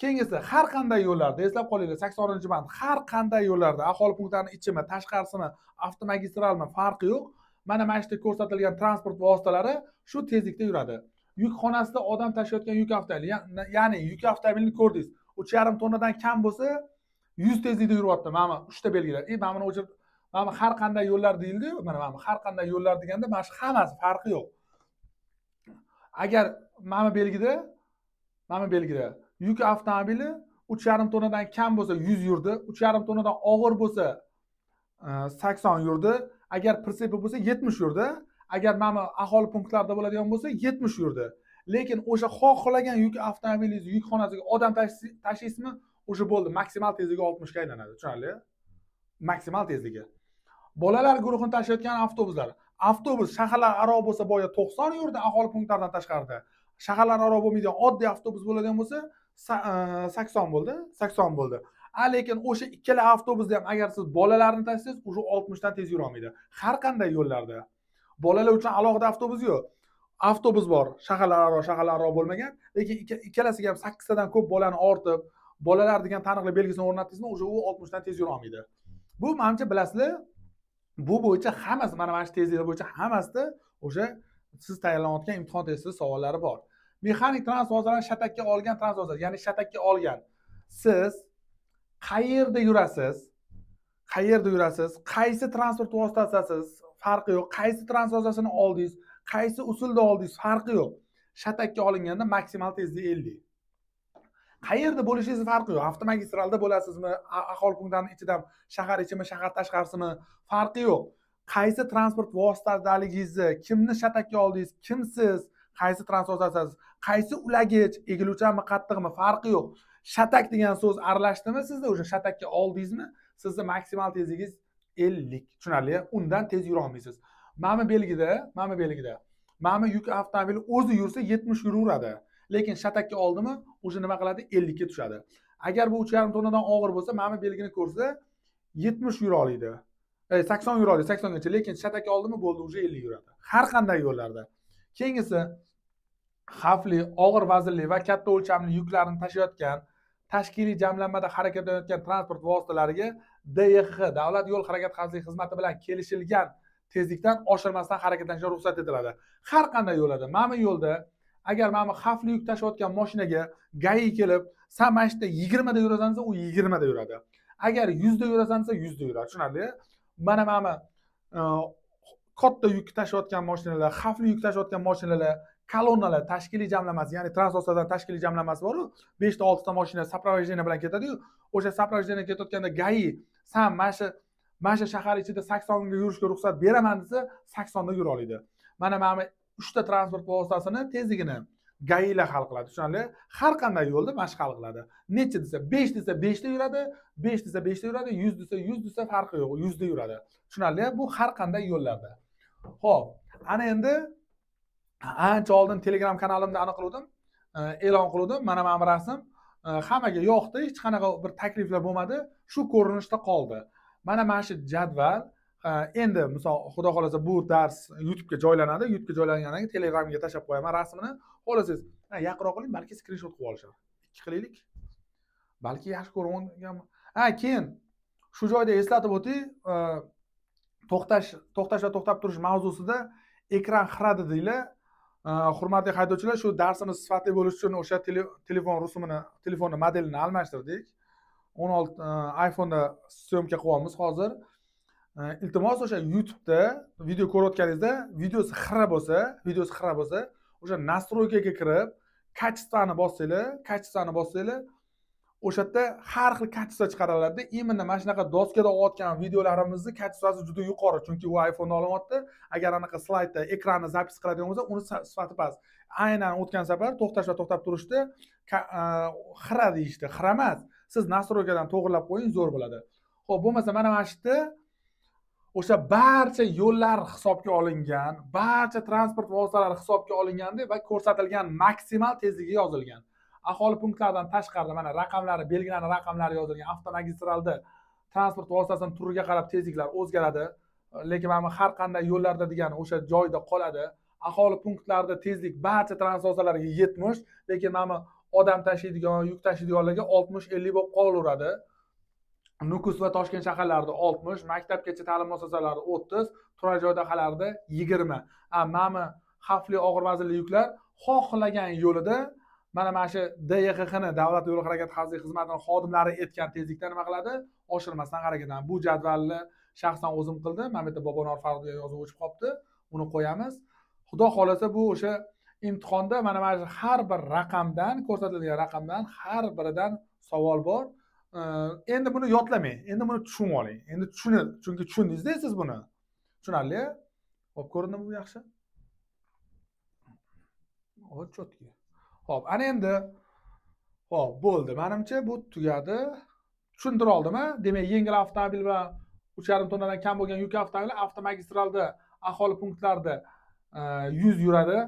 A: Keyingisi har qanday yo'llarda, eslab qolinglar, 80-band, har qanday yo'llarda aholi punktlarining ichimi, tashqarisimi, avtomagistralmi farqi yo'q. Mana shu yerda ko'rsatilgan transport vositalari shu tezlikda yuradi. Yukxonasida odam tashiyotgan yuk avtomobili, ya'ni yuk avtomobilni ko'rdingiz. 3,5 tonnadan kam bo'lsa 100 tezlikda yuryapti. Mana 3 ta belgilar. Mana buni o'chirib, mana har qanday yo'llar deyildi-yu, mana har qanday yo'llar deganda mana shu hammasi farqi yo'q. Agar mana belgida yuk avtomobili 3,5 tonnadan kam bo'lsa 100 yurdi, 3,5 tonnadan og'ir bo'lsa 80 yurdi, agar prinsipi bo'lsa 70 yurdi, agar mana aholi punktlarida bo'ladigan bo'lsa 70 yurdi. Lekin o'sha xohlagan yuk avtomobilingiz yukxonasiga odam tashiysizmi, o'sha bo'ldi, maksimal tezligi 60 ga aylanadi, tushunarli? Maksimal tezligi. Bolalar guruhini tashiyotgan avtobuslar. Avtobus shaharlararo bo'lsa boya 90 yurdi aholi punktlaridan tashqarida. Shaharlararo bo'lmaydigan oddiy avtobus bo'ladigan bo'lsa 80 bo'ldi, 80 bo'ldi. Lekin o'sha ikkala avtobusda ham agar siz bolalarni tashlaysiz, o'sha 60 dan tez yura olmaydi. Har qanday yo'llarda. Bolalar uchun alohida avtobus yo'q. Avtobus bor, shaharlararo bo'lmagan, lekin ikkalasiga ham 8 tadan ko'p bolani ortib, bolalar degan taniqli belgisini o'rnatdingizmi, o'sha u 60 dan tez yura olmaydi. Bu menimcha bilasizlar, bu bo'yicha hammasi, mana shu tezliklar bo'yicha hammasida o'sha siz tayyorlanayotgan imtihon testi savollari bor. Mexanik transportlarni shatakka olgan transportlar, ya'ni shatakka olgan. Siz qayerda yurasiz? Qaysi transport vositasisiz? Farqi yo'q. Qaysi transport vositasini oldingiz? Qaysi usulda oldingiz? Farqi yo'q. Shatakka olinganda maksimal tezlik 50. Qayerda bo'lishingiz farqi yo'q. Avtomagistralda bo'lasizmi, aholi punktlarining ichida, shahar ichimi, shahar tashqarisimi, farqi yo'q. Qaysi transport vositadaligingizni, kimni shatakka oldingiz, kimsiz, qaysi transport vositasiz, qaysi ulagich, egiluvchanmi, qattiqmi, farqi yo'q. Shatak degan so'z aralashdimi sizda, o'sha shatakka oldingizmi, sizni maksimal tezligingiz 50, tushunarli? Undan tez yura olmaysiz. Mana belgida, mana yuk avtomobili o'zi yursa 70 yuraveradi. Lekin shatakka oldimi, o'sha nima qiladi? 50 ga tushadi. Agar bu 3,5 tonnadan og'ir bo'lsa, mana belgini ko'rsa 70 yura oladi. 80 yura oladi, 80 gacha. Lekin shatakka oldimi, bo'ldi, o'sha 50 yuradi. Har qanday yo'llarda. Keyingisi xavfli, og'ir vaznli va katta o'lchamli yuklarni tashiyotgan, tashkiliy jamlanmada harakatlanayotgan transport vositalariga DYX, Davlat yo'l harakati xavfsizlik xizmati bilan kelishilgan tezlikdan oshirmasdan harakatlanishga ruxsat etiladi. Har qanday yo'lda, mana yo'lda agar mana xavfli yuk tashiyotgan mashinaga GAI kelib, "Sen mana yerda 20 da yurasan" desa, u 20 da yuradi. Agar 100 da yurasan desa, 100 da yuradi. Tushunarli? Mana katta yuk tashiyotgan mashinalar, xavfli yuk tashiyotgan mashinalar, kolonnalar, tashkiliy jamlanmasi, ya'ni transportlardan tashkiliy jamlanmasi bor-ku, 5 ta 6 ta mashina soprovождение bilan ketadi-yu, o'sha soprovождение ketayotganda GAI "Sen mana shu shahar ichida 80 ga yurishga ruxsat beraman" desa, 80 da yura oladi. Mana 3 ta transport vositasini tezligini GAIlar hal qiladi, tushunarli? Har qanday yo'lda mashq hal qiladi. Necha desa 5 desa 5 da yuradi, 5 desa 5 da yuradi, 100 desa 100 desa farqi yo'q, 100 da yuradi. Tushunarli? Bu har qanday yo'llarda. Xo'p, ana endi ancha oldin Telegram kanalimda aniqladim, e'lon qildim. Mana bu rasm hammaga yoqdi, hech qanaqa bir takliflar bo'lmadi, shu ko'rinishda qoldi. Mana shu jadval endi misol xudo xolasa bu dars YouTube'ga joylanadi. YouTube'ga joylangandan keyin Telegramga tashlab qo'yaman rasmini. Xohlasangiz, yaqinroq qiling, balki skrinshot qilib olishar. Ikki qilaylik. Balki yaxshi ko'rgan. Keyin shu joyda eslatib o'tay, to'xtash va to'xtab turish mavzusida ekran xiradi deylar. Hurmatli haydovchilar, shu darsimiz sifatli bo'lishi uchun o'sha telefon rusumini, telefonni modelini almashtirdik. 16 iPhone'da syomka qilyapmiz hozir. Iltimos o'sha YouTube'da video ko'rayotganingizda videosi xira bo'lsa, o'sha настройкаga kirib, качествоni bossanglar, o'sha yerda har xil kачество chiqariladi. Именно mana shunaqa doskada olayotgan videolarimizni kачествоsi juda yuqori, chunki u iPhone olyapti. Agar anaqa slaydda ekranni zapis qiladigan bo'lsa, uni sifati past. Aynan o'tgan safar to'xtash va to'xtab turishda xira deyishdi. Xira emas. Siz настройкаdan to'g'rilab qo'ying, zo'r bo'ladi. Xo'p, bo'lmasa mana shu yerda o'sha barcha yo'llar hisobga olingan, barcha transport vositalari hisobga olinganda va ko'rsatilgan maksimal tezligi yozilgan. Aholi punktlaridan tashqarida mana raqamlari, belgilangan raqamlari yozilgan. Avtomagistralda transport vositasining turiga qarab tezliklar o'zgaradi, lekin mana har qanday yo'llarda degan o'sha joyda qoladi. Aholi punktlarida tezlik barcha transport vositalariga 70, lekin mana odam tashiydigan, yuk tashiydiganlarga 60-50 bo'lib qolaveradi. Nukus va Toshkent shaharlarida 60, maktabgacha ta'lim muassasalarida 30, turar joy dahalarida 20. Mana xavfli og'ir vaznli yuklar xohlagan yo'lida mana shu DYXXni, Davlat yo'l harakati xavfsizlik xizmatining xodimlari aytgan tezlikdan nima qiladi? Oshirmasdan harakatdan. Bu jadvalni shaxsan o'zim qildim. Mana bu yerda Bobonor Farruxga yozib o'chib qolibdi. Uni qo'yamiz. Xudo xolasa bu o'sha imtihonda mana shu har bir raqamdan, ko'rsatilgan raqamdan har biridan savol bor. Endi buni yodlamang. Endi buni tushunib oling. Endi chunki tushundingiz-da siz buni. Tushunarli? Xo'p, ko'rindimi bu yaxshi? Xo'p, chotki. Xo'p, ana endi bo'ldi. Menimcha bu tugadi. Tushuntira oldimmi? Demak, yengil avtomobil va 3,5 tonnadan kam bo'lgan yuk avtomobili avtomagistralda, aholi punktlarida 100 yuradi.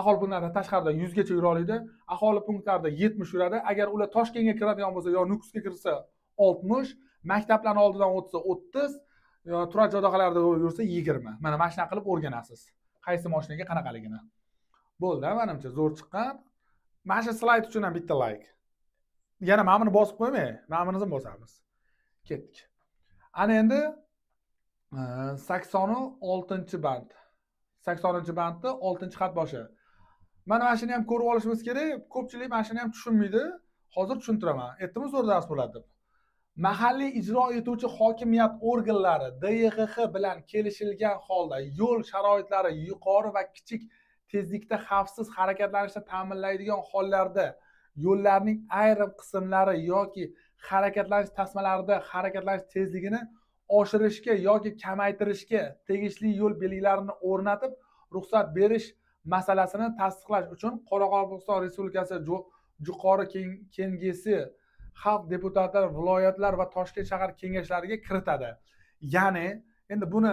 A: Aholi punktlarida tashqarida 100 gacha yura oladi. Aholi punktlarida 70 yuradi. Agar ular Toshkentga kiradigan bo'lsa, yo Nukusga kirsa 60, maktablarning oldidan o'tsa 30, yo turar joy dahalarida yursa 20. Mana mashina qilib o'rganasiz. Qaysi mashinaga qanaqaligini. Bo'ldi, menimcha zo'r chiqqan. Mana shu slayd uchun ham bitta like. Yana mana buni bosib qo'ymay, mana bunisi bosamiz. Ketdik. Ana endi 86-band. 80-bandda 6-xat boshi. Mana shuni ham ko'rib olishimiz kerak. Ko'pchilik mana shuni ham tushunmaydi. Hozir tushuntiraman. Aytdim, zo'r dars bo'ladi deb. Mahalliy ijro etuvchi hokimiyat organlari DYXX bilan kelishilgan holda yo'l sharoitlari yuqori va kichik tezlikda xavfsiz harakatlanishni ta'minlaydigan hollarda yo'llarning ayrim qismlari yoki harakatlanish tasmalarida harakatlanish tezligini oshirishga yoki kamaytirishga tegishli yo'l belgilarini o'rnatib ruxsat berish masalasini tasdiqlash uchun Qoraqalpog'iston Respublikasi Yuqori Kengesi xalq deputatlari viloyatlar va Toshkent shahar kengashlariga kiritadi. Ya'ni endi buni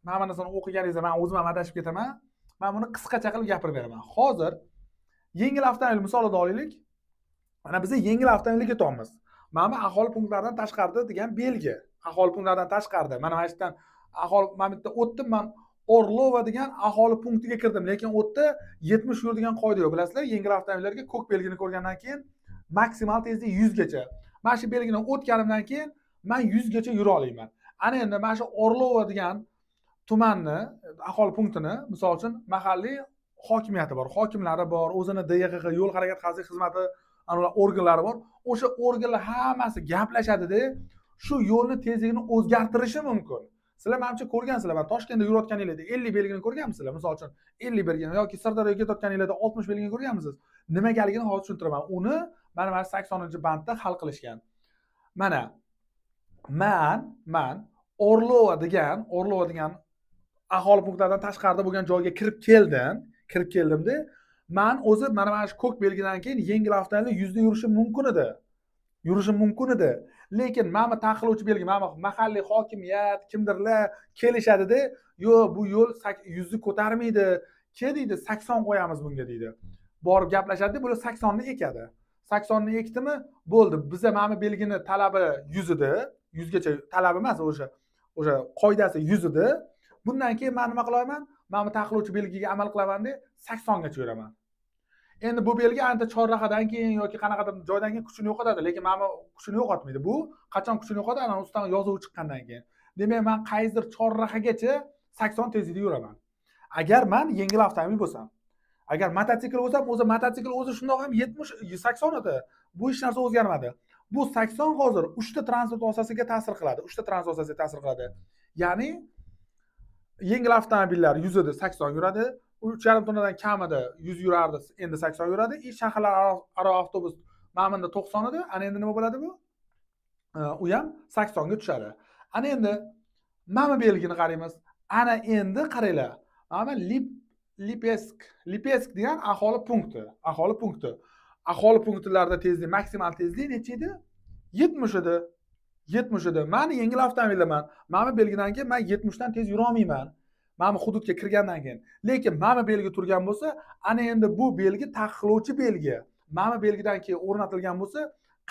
A: mana bunisini o'qiganingizda men o'zim ham adashib ketaman. Men buni qisqacha qilib gapirib beraman. Hozir yengil avtomobil misolida olaylik. Mana biz yengil avtomobilga ketyapmiz. Mana aholi punktlaridan tashqarida degan belgi. Aholi punktlaridan tashqarida. Mana shu yerdan aholi mana bitta o'tdim, men Orlova degan aholi punktiga kirdim, lekin u yerda 70 yuradigan qoida yo'q, bilasizlar. Yengil avtomobillarga ko'k belgini ko'rgandan keyin maksimal tezlik 100 gacha. Mana shu belgini o'tganimdan keyin men 100 gacha yura olaman. Ana endi mana shu Orlova degan tumanni, aholi punktini, misol uchun mahalliy hokimiyati bor, hokimlari bor, o'zini DYXX yo'l harakati xavfsizlik xizmati aniqlar organlari bor. O'sha organlar hammasi gaplashadi-da, shu yo'lni tezligini o'zgartirishi mumkin. Sizlar menimcha ko'rgansizlar, men Toshkentda yurayotganingizda 50 belgini ko'rganmisizlar? Misol uchun 50 belgini yoki Sirdaryoga ketayotganingizda 60 belgini ko'rganmisiz? Nimagaligini hozir tushuntiraman. Uni mana 80-bandda hal qilishgan. Mana men Orlova degan aholi punktlaridan tashqarida bo'lgan joyga kirib keldimda, men o'zi mana shu ko'k belgidan keyin yengil avtomobil 100 da yurishim mumkin edi. Lekin mana taqiqlovchi belgi, mana mahalliy hokimiyat kimdirlar kelishadi-da, "Yo'q, bu yo'l 100 ni ko'tarmaydi. Ke deydi, 80 qo'yamiz bunga" deydi. Borib gaplashadi, bular 80 ni ekadi. 80 ni ekdimi? Bo'ldi. Biz mana belgini talabi 100 edi. 100 gacha talab emas, o'sha qoidasi 100 edi. Bundan keyin men nima qilaman? Men bu taqiqlovchi belgiga amal qilaman-da 80 gacha yuraman. Endi bu belgi ancha chorrahadan keyin yoki qanaqadir joydan keyin kuchini yo'qotadi, lekin mana kuchini yo'qotmaydi. Bu qachon kuchini yo'qotadi? Ana ustidan yozuv chiqqandan keyin. Demak, men qaysidir chorrahagacha 80 tezlikda yuraman. Agar men yengil avtomobil bo'lsam, agar mototsikl bo'lsam, o'zi mototsikl o'zi shundoq ham 70 80 edi. Bu hech narsa o'zgarmadi. Bu 80 hozir 3 ta transport vositasiga ta'sir qiladi. 3 ta transport vositasiga ta'sir qiladi. Ya'ni yengil avtomobillar 100 edi, 80 yuradi. 3,5 tonnadan kamida 100 yurardi, endi 80 yuradi. Shaharlararo avtobus ma'munda 90 edi. Ana endi nima bo'ladi bu? U ham 80 ga tushadi. Ana endi mana belgini qaraymiz. Ana endi qaranglar. Mana Lipesk degan aholi punkti. Aholi punktlarida tezlik, maksimal tezlik necha edi? 70 edi. 70 edi. Meni yengil avtomobildaman. Mana belgidan keyin men 70 dan tez yura olmayman. Mana hududga kirgandan keyin. Lekin mana belgi turgan bo'lsa, ana endi bu belgi taqiqlovchi belgi. Mana belgidan keyin o'rnatilgan bo'lsa,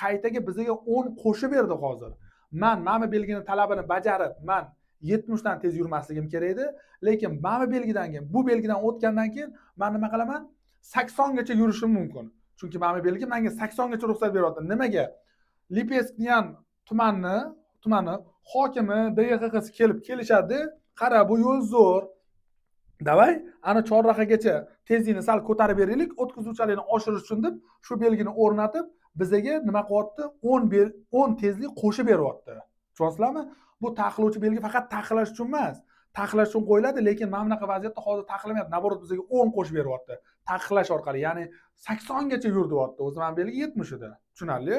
A: qaytaga bizga 10 qo'shib berdi hozir. Mana belgining talabini bajarib, men 70 dan tez yurmasligim kerak edi, lekin mana belgidan keyin, bu belgidan o'tgandan keyin men nima qilaman? 80 gacha yurishim mumkin. Chunki mana belgi menga 80 gacha ruxsat beryapti. Nimaga? Lipesk degan tumani hokimi, DXQsi kelishadi. Qara, bu yo'l zo'r. Davay, ana chorrahagacha tezlikni sal ko'tarib beraylik, o'tkazuvchilikni oshirish uchun deb shu belgini o'rnatib, bizga nima qilyapti? 10 tezlik qo'shib beryapti. Tushunyapsizlarmi? Bu taqiqlovchi belgi faqat taqiqlash uchun emas. Taqiqlash uchun qo'yiladi, lekin mana bunaqa vaziyatda hozir taqiqlamayapti. Naborot bizga 10 qo'shib beryapti. Taqiqlash orqali, ya'ni 80 gacha yurdi-yapti. O'zi mana belgi 70 edi. Tushunarli?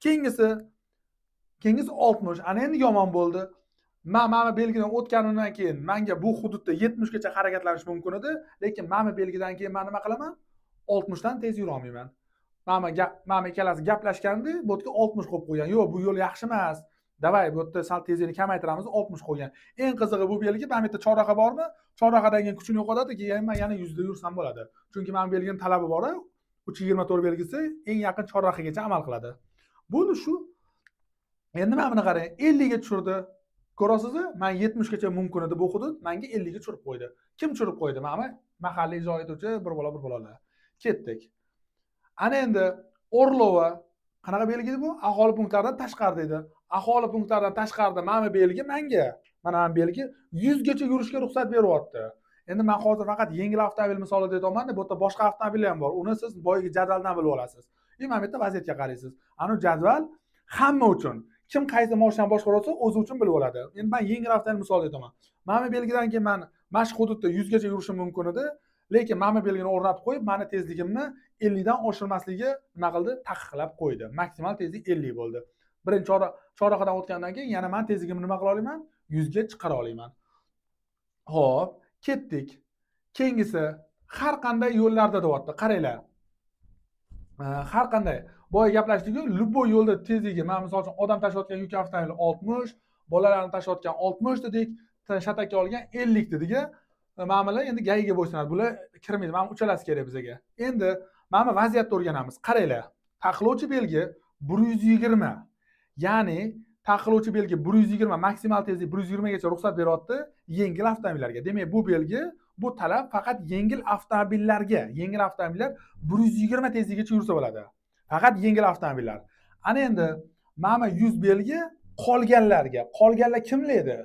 A: Keyingisi 60. Ana endi yomon bo'ldi. Mana belgidan o'tganimdan keyin menga bu hududda 70 gacha harakatlanish mumkin edi, lekin mana belgidan keyin men nima qilaman? 60 dan tez yura olmayman. Mana ikkalasi gaplashganda bu yerga 60 qo'yib qo'ygan. Yo'q, bu yo'l yaxshi emas. Davay, bu yerda sal tezlikni kamaytiramiz, 60 qo'ygan. Eng qizig'i bu belgi mana bu yerda chorraha bormi? Chorrahadan keyin kuchini yo'qotadi, keyin men yana 100 da yursam bo'ladi. Chunki mana belgining talabi bor, 324 belgisi eng yaqin chorrahagacha amal qiladi. Buni shu. Endi mana buni qarang, 50 ga tushirdi. Ko'rasizmi? Men 70 gacha mumkin edi bu hudud, menga 50 ga tushirib qo'ydi. Kim tushirib qo'ydi? Mana mahalliy ijro etuvchi bir bolalar. Ketdik. Ana endi Orlova qanaqa belgi edi bu? Aholi punktlaridan tashqari dedi. Aholi punktlaridan tashqarida mana belgi menga, mana belgi 100 gacha yurishga ruxsat beryapti. Endi men hozir faqat yengil avtomobil misolida aytaman-da, bu yerda boshqa avtomobillar ham bor. Uni siz boyagi jadvaldan bilib olasiz. Mana bu yerda vaziyatga qaraysiz. Ana jadval hamma uchun. Kim qaysi mashinani boshqarsa, o'zi uchun bilib oladi. Endi men yengil avtomobil misolida aytaman. Mana belgidan keyin men mashq hududda 100 gacha yurishim mumkin edi, lekin mana belgini o'rnatib qo'yib, meni tezligimni 50 dan oshirmasligiga nima qildi? Taqiqlab qo'ydi. Maksimal tezlik 50 bo'ldi. Birinchi chorrahadan o'tgandan keyin yana men tezligimni nima qila olaman? 100 ga chiqara olaman. Xo'p, ketdik. Keyingisi har qanday yo'llarda deyapti. Qaranglar. Har qanday boya gaplashdik-ku, любой yo'lda tezligi, men misol uchun odam tashiyotgan yuk avtomobili 60, bolalarni tashiyotgan 60 dedik, shatakka olgan 50 dedik. Ma'mullar endi gayiga bo'ysunadi. Bular kirmaydi. Mana uchalasi kerak bizga. Endi mana vaziyatni o'rganamiz. Qaranglar. Taqiqlovchi belgi 120. Ya'ni taqiqlovchi belgi 120, maksimal tezlik 120 gacha ruxsat beryapti yengil avtomobillarga. Demak, bu belgi, bu talab faqat yengil avtomobillarga. Yengil avtomobillar 120 tezlikgacha yursa bo'ladi. Faqat yengil avtomobillar. Ana endi mana 100 belgi qolganlarga. Qolganlar kimlar edi?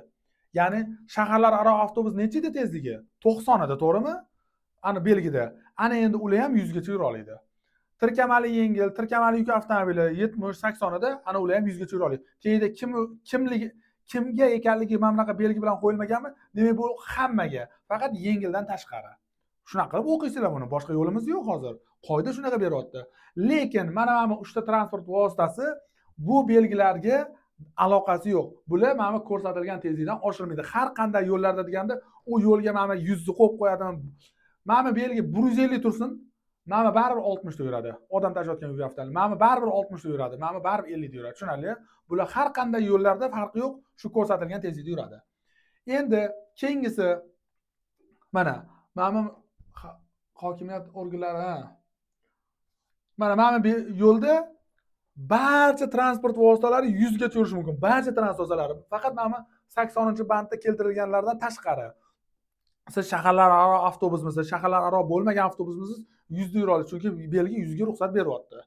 A: Ya'ni shaharlararo avtobus necha edi tezligi? 90 edi, to'g'rimi? Ana belgida. Ana endi ular ham 100 gacha yura oladi. Tirkamali yengil, tirkamali yuk avtomobili 70-80 ida, ana ular ham 100 gacha yura oladi. Keyinda kimga ekanligi mana bunaqa belgi bilan qo'yilmaganmi? Demak, bu hammaga, faqat yengildan tashqari. Shunaqa qilib o'qiysizlar buni. Boshqa yo'limiz yo'q hozir. Qoida shunaqa beryapti. Lekin mana 3 ta transport vositasi bu belgilarga aloqasi yo'q. Bular mana ko'rsatilgan tezlikdan oshirmaydi. Har qanday yo'llarda deganda, u yo'lga mana 100 ni qo'yib qo'yadi. Mana belgi 150 tursin, mana baribir 60 da yuradi. Odam tashiyotgan yuk avtomobil. Mana baribir 60 da yuradi. Mana baribir 50 da yuradi. Tushunarli? Bular har qanday yo'llarda farqi yo'q, shu ko'rsatilgan tezlikda yuradi. Endi keyingisi mana hokimiyat organlari mana yo'lda barcha transport vositalari 100 gacha yurishi mumkin. Barcha transport vositalari. Faqat mana 80-bandda keltirilganlardan tashqari siz shaharlararo avtobusmisiz, shaharlararo bo'lmagan avtobusmisiz 100 da yura olasiz, chunki Belgiya 100 ga ruxsat beryapti.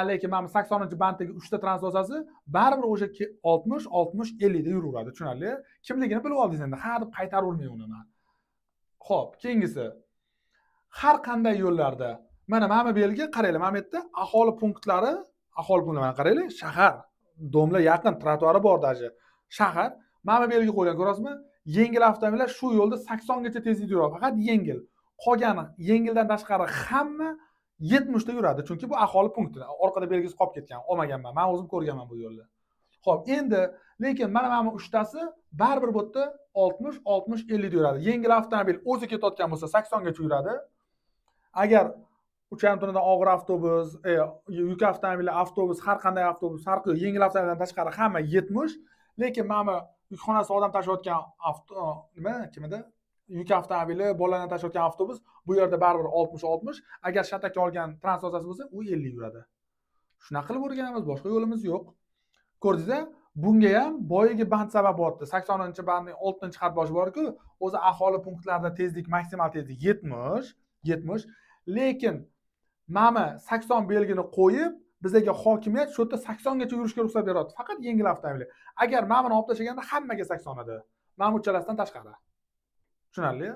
A: Lekin mana 80-banddagi 3 ta transportasi baribir o'sha 60, 60, 50 da yuraveradi, tushunarli? Kimligini bilib oldingiz endi, ha deb qaytarolmayman uni men. Xo'p, keyingisi. Har qanday yo'llarda mana bu Belgiya qaranglar, mana bu yerda aholi punktlari qaranglar, shahar, domla yaqin, trotuari bor daji. Shahar, mana bu Belgiya qo'ygan, ko'rasizmi? Yengil avtomobillar shu yo'lda 80 gacha tezlikda yuradi, faqat yengil. Qolgani yengildan tashqari hamma 70 da yuradi, chunki bu aholi punkti. Orqada belgisi qolib ketgan, olmaganman. Men o'zim ko'rganman bu yo'lni. Xo'p, endi lekin mana bu 3 tasi baribir bu yerda 60, 60, 50 da yuradi. Yengil avtomobil o'zi ketayotgan bo'lsa 80 gacha yuradi. Agar uchan tunadan og'ir avtobus, yuk avtomobili, avtobus, har qanday avtobus farqi yo'q. Yengil avtomobildan tashqari hamma 70, lekin mana yukxonasi odam tashiyotgan kim edi? Yuk avtomobili, bolalarni tashiyotgan avtobus bu yerda baribir 60-60. Agar shatakka olgan transportasi bo'lsa, u 50 yuradi. Shunaqa qilib o'rganamiz, boshqa yo'limiz yo'q. Ko'rdingiz-a? Bunga ham boyagi band sabab bo'lyapti. 80-bandning 6-xat boshi bor-ku, o'zi aholi punktlarida tezlik, maksimal tezlik 70. Lekin mana 80 belgini qo'yib, bizga hokimiyat shu yerda 80 gacha yurishga ruxsat beryapti, faqat yengil avtomobil. Agar mana buni olib tashlaganda hammaga 80 edi. Mana bu uchalasidan tashqari. Tushunarli?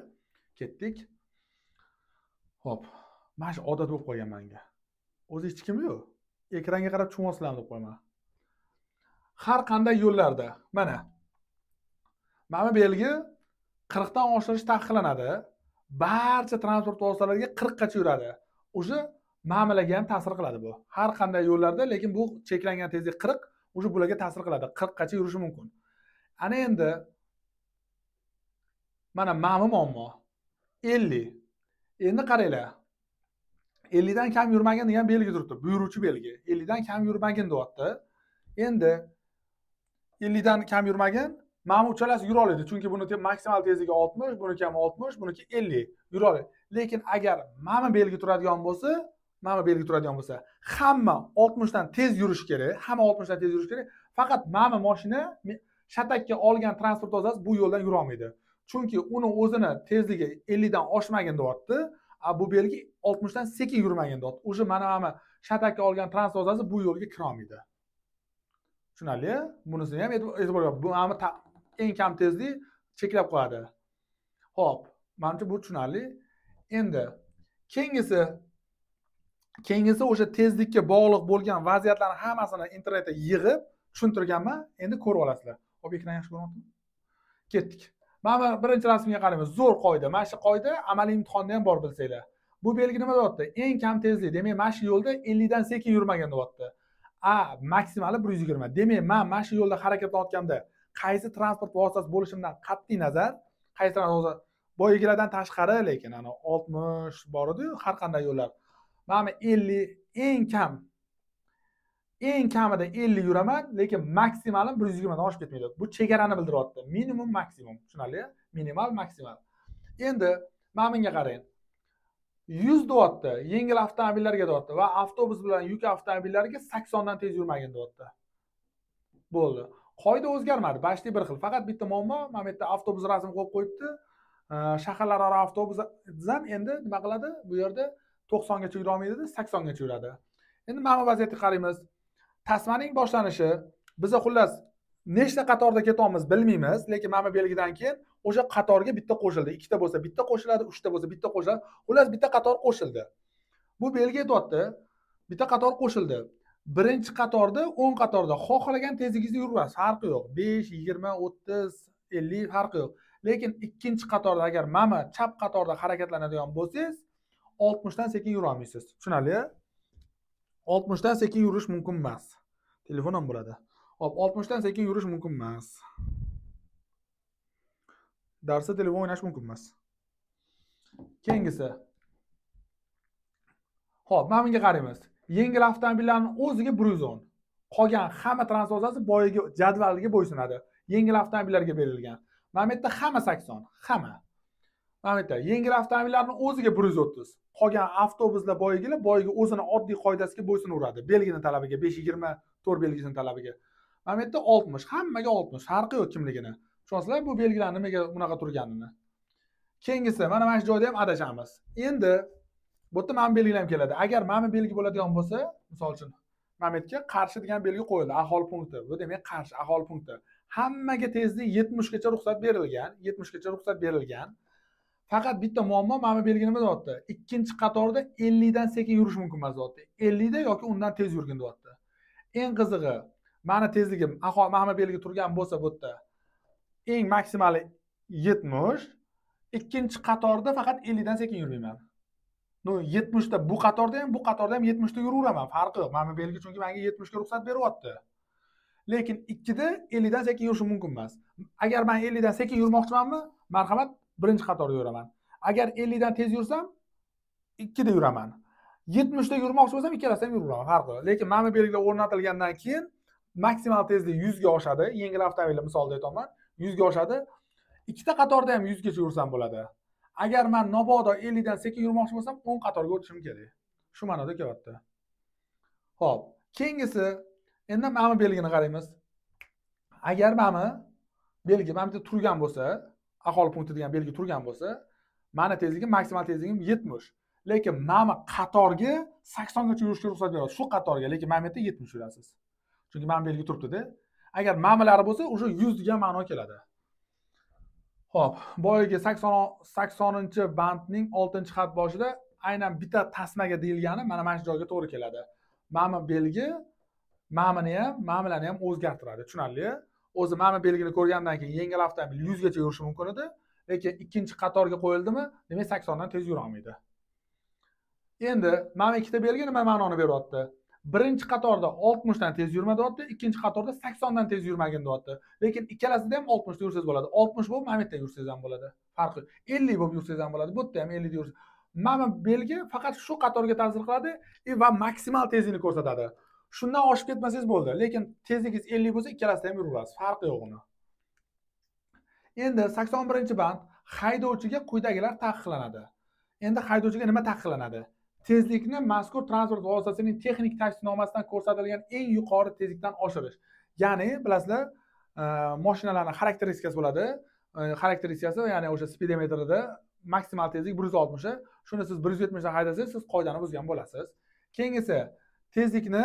A: Ketdik. Xo'p, mana shu odat bo'lib qolgan menga. O'zi hech kim yo'q. Ekranga qarab tushunmasam deb qo'yaman. Har qanday yo'llarda mana bu belgi 40 dan oshirish taqiqlanadi. Barcha transport vositalariga 40 gacha yuradi. O'sha ma'mulaga ham ta'sir qiladi bu. Har qanday yo'llarda, lekin bu cheklangan tezlik 40, o'sha bularga ta'sir qiladi. 40 gacha yurishi mumkin. Ana endi mana muammo 50. Endi qaranglar. 50 dan kam yurmagin degan belgi turibdi. Buyuruvchi belgi. 50 dan kam yurmagin deyapti. Endi 50 dan kam yurmagin, mana bu uchalasi yura oladi, chunki buni maksimal tezligi 60, buniki ham 60, buniki 50 yura oladi. Lekin agar mana bu belgi turadigan bo'lsa, hamma 60 dan tez yurish kerak, faqat mana bu mashina shatakka olgan transport vositasi bu yo'ldan yura olmaydi. Chunki uni o'zini tezligi 50 dan oshmagan deyapti, bu belgi 60 dan sekin yurmagan deyapti. O'sha mana shatakka olgan transport vositasi bu yo'lga kira olmaydi. Tushunarli? Bunisini ham e'tiborga olib, bu eng kam tezlik cheklab qo'yadi. Xo'p, menimcha bu tushunarli. Endi keyingisi o'sha tezlikka bog'liq bo'lgan vaziyatlarni hammasini internetda yig'ib tushuntirganman. Endi ko'rib olasizlar. Xo'p, ekran yaxshi ko'ryaptimi? Ketdik. Mana birinchi rasmga qaraymiz. Zo'r qoida. Mana shu qoida amaliy imtihonda ham bor bilsanglar. Bu belgi nima deyapti? Eng kam tezlik. Demak, mana shu yo'lda 50 dan sekin yurmagan deyapti. Maksimali 120. Demak, men mana shu yo'lda harakatlanayotganda qaysi transport vositasi bo'lishimdan qat'iy nazar, qaysi transport boyagilardan tashqari, lekin ana 60 bor edi-yu, har qanday yo'llar. Mana 50 eng kamida 50 yuraman, lekin maksimalim 120 dan oshib ketmaydi. Bu chegarani bildiryapti. Minimum, maksimum. Tushunarli? Minimal, maksimal. Endi mana bunga qarang. 100 deyapti, yengil avtomobillarga deyapti va avtobus bilan yuk avtomobillariga 80 dan tez yurmagin deyapti. Bo'ldi. Qoida o'zgarmadi, bashli bir xil. Faqat bitta muammo, mana bu yerda avtobus rasmi qo'yib qo'yibdi. Shaharlararo avtobus ham endi nima qiladi? Bu yerda 90 gacha yura olmaydi, 80 gacha yuradi. Endi mana bu vaziyatga qaraymiz. Tasmaning boshlanishi biza xullas nechta qatorda ketamiz bilmaymiz, lekin mana bu belgidan keyin o'sha qatorga bitta qo'shildi. Ikkita bo'lsa bitta qo'shiladi, uchta bo'lsa bitta qo'shiladi. Xullas bitta qator qo'shildi. Bu belgi aytayapti, bitta qator qo'shildi. Birinchi qatorda 10 qatorda xohlagan tezligingizda yurasiz, farqi yo'q. 5, 20, 30, 50 farqi yo'q. Lekin ikkinchi qatorda agar mana chap qatorda harakatlanadigan bo'lsangiz, 60 dan sekin yura olmaysiz. Tushunarli? 60 dan sekin yurish mumkin emas. Telefon ham bo'ladi. Hop, 60 dan sekin yurish mumkin emas. Darsda telefon o'ynash mumkin emas. Keyingisi. Hop, mana bunga qaraymiz. Yengil avtomobillarning o'ziga 110. Qolgan hamma transport vositasi boyagi jadvalga bo'ysunadi. Yengil avtomobillarga berilgan. Mana bu yerda hamma 80, hamma. Mana bu yerda yengil avtomobillarning o'ziga 130. Qolgan avtobuslar boyagi o'zini oddiy qoidasiga bo'ysunaveradi. Belgining talabiga 520 to'r belgisining talabiga. Mana bu yerda 60, hammaga 60, farqi yo'q kimligini. Tushunasizlar bu belgilar nimaga bunaqa turganini. Keyingisi mana shu joyda ham adashamiz. Endi bu yerda mana belgilar keladi. Agar mana belgi bo'ladigan bo'lsa, misol uchun mana bu yerga qarshi degan belgi qo'yildi, aholi punkti. Bu demak qarshi aholi punkti. Hammaga tezlik 70 gacha ruxsat berilgan, 70 gacha ruxsat berilgan. Faqat bitta muammo mana bu belgi nima deyapti? Ikkinchi qatorda 50 dan sekin yurish mumkin emas deyapti. 50 da yoki undan tez yurgin deyapti. Eng qizig'i, mana tezligim aholi mana bu belgi turgan bo'lsa bu yerda eng maksimali 70, ikkinchi qatorda faqat 50 dan sekin yurmayman. No 70 da bu qatorda ham 70 da yuraveraman. Farqi yo'q. Mana bu belgi chunki menga 70 ga ruxsat beryapti. Lekin 2 da 50 dan sekin yurishim mumkin emas. Agar men 50 dan sekin yurmoqchimanmi, marhamat birinchi qatorda yuraman. Agar 50 dan tez yursam 2 da yuraman. 70 da yurmoqchi bo'lsam ikkalasidan ham yuraveraman. Farqi yo'q. Lekin mana bu belgilar o'rnatilgandan keyin maksimal tezlik 100 ga oshadi. Yengil avtomobillar misolida aytaman, 100 ga oshadi. Ikkita qatorda ham 100 gacha yursam bo'ladi. Agar men mabodo 50 dan sekin yurmoqchi bo'lsam 10 qatorga o'tishim kerak. Shu ma'noda kelyapti. Xo'p, keyingisi endi mana bu belgini qaraymiz. Agar mana belgi mana bu turgan bo'lsa, aholi punkti degan belgi turgan bo'lsa, mana tezligim maksimal tezligim 70. Lekin mana qatorga 80 gacha yurishga ruxsat beradi. Shu qatorga, lekin mana bu yerda 70 yurasiz. Chunki mana belgi turibdi-da. Agar ma'nolari bo'lsa, o'sha 100 degan ma'no keladi. Xo'p, boyagi 80-bandning 6-xat boshida aynan bitta tasmaga deyilgani mana shu joyga to'g'ri keladi. Mana belgi ma'noni ham o'zgartiradi, tushunarli? O'zi mana belgini ko'rgandan keyin yengil avtomobil 100 gacha yurishi mumkin edi, lekin ikkinchi qatorga qo'yildimi, demak 80 dan tez yura olmaydi. Endi mana ikkita belgi nima ma'noni beryapti? Birinchi qatorda 60 dan tez yurma deyapti, ikkinchi qatorda 80 dan tez yurmagin deyapti. Lekin ikkalasida ham 60 da yursangiz bo'ladi. 60 bo'lib mana bu yerda yursangiz ham bo'ladi. Farqi 50 bo'lib yursangiz ham bo'ladi. Bu yerda ham 50 da yursangiz. Mana belgi faqat shu qatorga ta'sir qiladi va maksimal tezlikni ko'rsatadi. Shundan oshib ketmasangiz bo'ldi. Lekin tezligingiz 50 bo'lsa, ikkalasida ham yuraverasiz. Farqi yo'q uni. Endi 81-band haydovchiga quyidagilar taqiqlanadi. Endi haydovchiga nima taqiqlanadi? Tezlikni mazkur transport vositasining texnik tavsiyanomasidan ko'rsatilgan eng yuqori tezlikdan oshirish. Ya'ni bilasizlar, mashinalarning xarakteristikasi bo'ladi. Xarakteristikasi, ya'ni o'sha speedometrida maksimal tezlik 160. Shuni siz 170 dan haydasangiz, siz qoidani buzgan bo'lasiz. Keyingisi tezlikni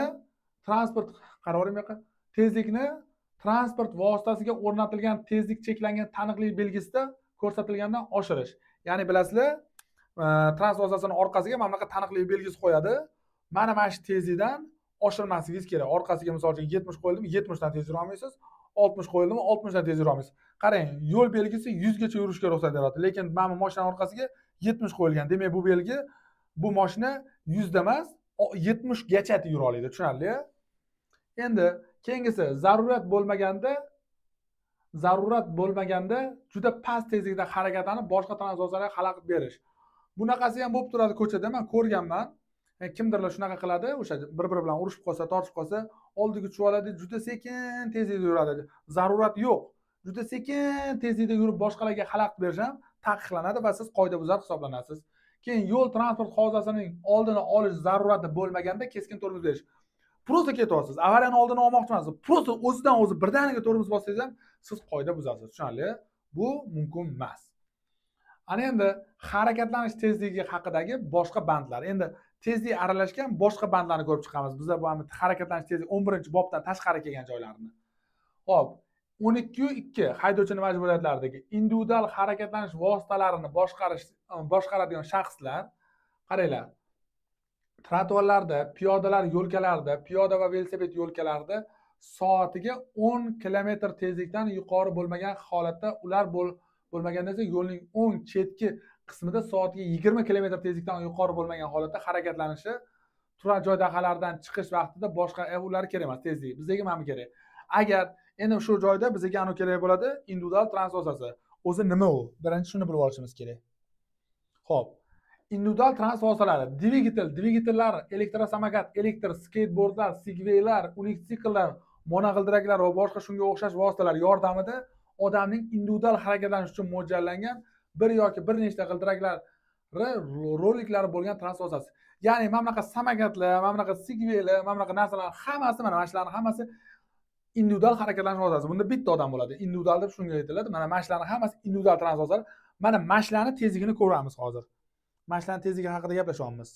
A: tezlikni transport vositasiga o'rnatilgan tezlik cheklangan taniqli belgisida ko'rsatilgandan oshirish. Ya'ni bilasizlar, transport vositasining orqasiga mana bunaqa taniqli belgisi qo'yadi. Mana shu tezlikdan oshirmasligingiz kerak. Orqasiga misol uchun 70 qo'yildimi, 70 dan tez yura olmaysiz. 60 qo'yildimi, 60 dan tez yura olmaysiz. Qarang, yo'l belgisi 100 gacha yurishga ruxsat beradi, lekin mana mashinaning orqasiga 70 qo'yilgan. Demak, bu belgi bu mashina 100 da emas, 70 gacha yura oladi, tushunarli? Endi keyingisi zarurat bo'lmaganda juda past tezlikda harakatlanib boshqa transportlarga xalaqit berish. Bunaqasi ham bo'lib turadi ko'chada, men ko'rganman. Kimdirlar shunaqa qiladi, o'sha bir-biri bilan urushib qolsa, tortishib qolsa, oldiga tushib oladi, juda sekin tezlikda yuradi. Zarurat yo'q. Juda sekin tezlikda yurib boshqalarga xalaqit berish ham taqiqlanadi va siz qoidabuzar hisoblanasiz. Keyin yo'l transport hodisasining oldini olish zarurati bo'lmaganda keskin tormoz berish. Prosta ketyapsiz. Avariyani oldini olmoqchi emas. Prosta o'zidan o'zi birdaniga tormoz bossangiz ham siz qoida buzasiz. Tushunarli? Bu mumkin emas. Ana endi harakatlanish tezligi haqidagi boshqa bandlar. Endi tezlik aralashgan boshqa bandlarni ko'rib chiqamiz. Bizlar bu harakatlanish tezligi 11-bobdan tashqari kelgan joylarini. Xo'p, 12.2 haydovchining majburiyatlaridagi individual harakatlanish vositalarini boshqaradigan shaxslar, qaranglar. Trotuarlarda, piyodalar yo'lkalarida, piyoda va velosiped yo'lkalarida soatiga 10 km tezlikdan yuqori bo'lmagan holatda ular bo'lmaganda esa yo'lning o'ng chetki qismida soatiga 20 km tezlikdan yuqori bo'lmagan holatda harakatlanishi, turar joy dahalaridan chiqish vaqtida boshqa ular kerak emas tezlik. Bizga mana bu kerak. Agar endi shu joyda bizga anu kerak bo'ladi, individual transport vositasi. O'zi nima u? Birinchi shuni bilib olishimiz kerak. Xo'p. Individual transport vositalari, dvigatellar, elektrosamokat, skateboardlar, segwaylar, unitsikllar, monog'ildiraklar va boshqa shunga o'xshash vositalar yordamida odamning individual harakatlanish uchun mo'ljallangan bir yoki bir nechta g'ildiraklari roliklari bo'lgan transport vositasi. Ya'ni mana bunaqa samokatlar, mana bunaqa segwaylar, mana bunaqa narsalar hammasi, mana shularning hammasi individual harakatlanish vositasi. Bunda bitta odam bo'ladi. Individual deb shunga aytiladi. Mana mashinalarning hammasi individual transport vositalari. Mana mashinalarning tezligini ko'ramiz hozir. Mashinalarning tezligi haqida gaplashyapmiz.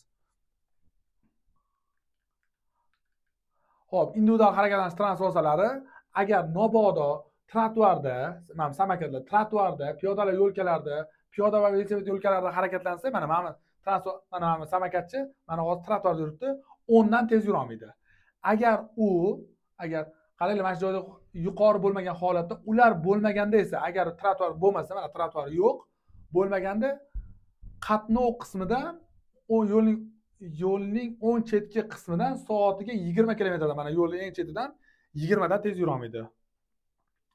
A: Xo'p, individual harakatlanish transport vositalari agar mabodo trotuarda, mana samokatlar trotuarda, piyodalar yo'lkalarida, piyoda va velosiped yo'lkalarida harakatlansa, mana transport, mana samokatchi mana hozir trotuarda yuribdi, 10 dan tez yura olmaydi. Agar qaranglar, mana shu joyda yuqori bo'lmagan holatda, ular bo'lmaganda esa, agar trotuar bo'lmasa, mana trotuar yo'q, bo'lmaganda qatnov qismidan o yo'lning o'ng chetki qismidan soatiga 20 kilometrdan, mana yo'lning eng chetidan 20 dan tez yura olmaydi.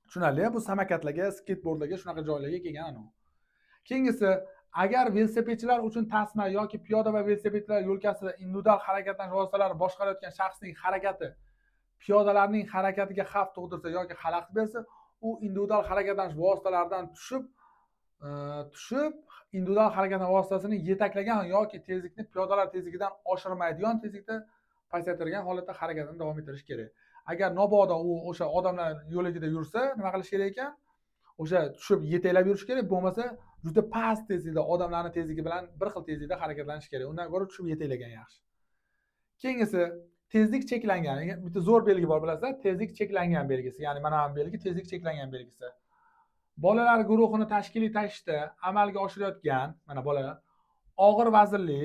A: Tushunarli? Bu samokatlarga, skateboardlarga, shunaqa joylarga kelgan anu. Keyingisi, agar velosipedchilar uchun tasma yoki piyoda va velosipedchilar yo'lkasida individual harakatlanish vositalari boshqarayotgan shaxsning harakati piyodalarning harakatiga xavf tug'dirsa yoki xalaqit bersa, u individual harakatlanish vositalaridan tushib individual harakatlanish vositasini yetaklagan yoki tezlikni piyodalar tezligidan oshirmaydigan tezlikda pasaytirgan holatda harakatini davom ettirish kerak. Agar mabodo u o'sha odamlar yo'ligida yursa, nima qilish kerak ekan? O'sha tushib yetaklab yurish kerak, bo'lmasa juda past tezlikda odamlarning tezligi bilan bir xil tezlikda harakatlanish kerak. Undan ko'ra tushib yetaklagan yaxshi. Keyingisi, tezlik cheklangan. Bitta zo'r belgi bor, bilasizlar, tezlik cheklangan belgisi. Ya'ni mana bu belgi tezlik cheklangan belgisi. Bolalar guruhini tashkiliy tashishda amalga oshirayotgan, mana bolalar og'ir vaznli,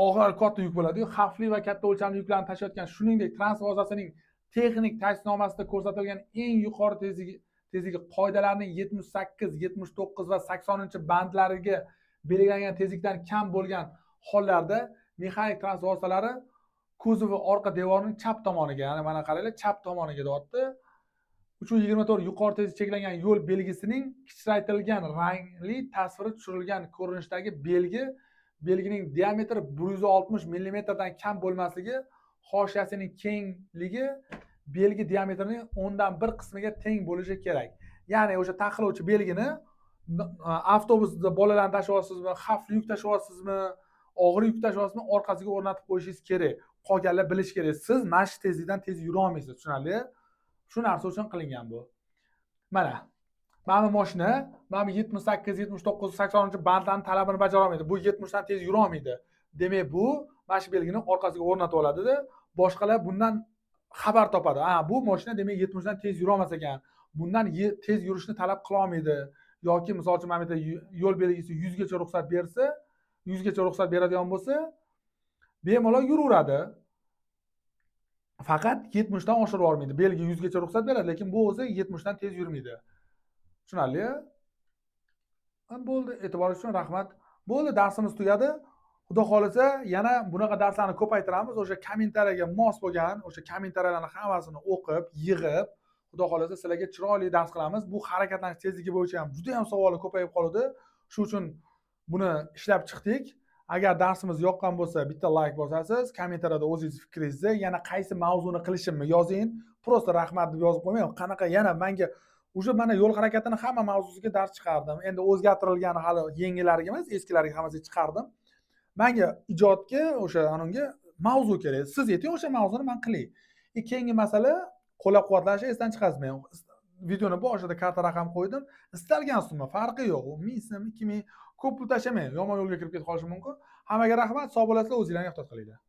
A: og'ir katta yuk bo'ladi, xavfli va katta o'lchamli yuklarni tashiyotgan, shuningdek transport vositasining texnik ta'sisnomasida ko'rsatilgan eng yuqori tezligi qoidalarning 78, 79 va 80-bandlariga belgilangan tezlikdan kam bo'lgan hollarda mexanik transport vositalari kuzovi orqa devorining chap tomoniga, ya'ni mana qaranglar, chap tomoniga deyapti. 324 yuqori tezlik cheklangan yo'l belgisining kichraytirilgan rangli tasviri tushirilgan ko'rinishdagi belgining diametri 160 mm dan kam bo'lmasligi, hoshiyasining kengligi belgi diametrining 10 dan 1 qismiga teng bo'lishi kerak. Ya'ni o'sha taxlovchi belgini avtobusda bolalarni tashyapsizmi, xavfli yuk tashyapsizmi, og'ir yuk tashyapsizmi, orqasiga o'rnatib qo'yishingiz kerak. Qolganlar bilish kerak. Siz mana shu tezlikdan tez yura olmaysiz, tushunarli? Shu narsa uchun qilingan bu. Mana bu mashina, mana 78, 79, 80-bandlarning talabini bajara olmaydi. Bu 70 dan tez yura olmaydi. Demak, bu mana shu belgini orqasiga o'rnatib oladi-da, boshqalar bundan xabar topadi. Bu mashina demak 70 dan tez yura olmas ekan. Bundan tez yurishni talab qila olmaydi. Yoki misol uchun mana bu yo'l belgisi 100 gacha ruxsat bersa, 100 gacha ruxsat beradigan bo'lsa, bemalol yuraveradi. Faqat 70 dan oshirib olmaydi. Belgi 100 gacha ruxsat beradi, lekin bu o'zi 70 dan tez yurmaydi. Tushunarli? Bo'ldi, e'tiboringiz uchun rahmat. Bo'ldi, darsimiz tugadi. Xudo xolisa, yana bunaqa darslarni ko'paytiramiz. O'sha kommentariyaga mos bo'lgan, o'sha kommentariyalarning hammasini o'qib, yig'ib, xudo xolisa sizlarga chiroyli dars qilamiz. Bu harakatlanish tezligi bo'yicha ham juda ham savollar ko'payib qoldi. Shu uchun buni ishlab chiqdik. Agar darsimiz yoqqan bo'lsa, bitta like bosasiz, kommentariyada o'zingiz fikringizni, yana qaysi mavzuni qilishimni yozing. Prosta rahmat deb yozib qo'ymang. Qanaqa yana menga o'sha mana yo'l harakatining hamma mavzusiga dars chiqardim. Endi o'zgartirilgan hali yengilariga emas, eskilariga hammasiga chiqardim. Menga ijodga o'sha anunga mavzu kerak. Siz ayting, o'sha mavzuni men qilay. Keyingi masala qo'llab-quvvatlashni esdan chiqazmang. Videoni boshida karta raqam qo'ydim. Istalgan summa, farqi yo'q. 1000 so'm, 2000 ko'p pul tashlamang. Yomon yo'lga kirib ketib qolish mumkin. Hammaga rahmat. Sog' bo'lasizlar, o'zinglarni ehtiyot qilinglar.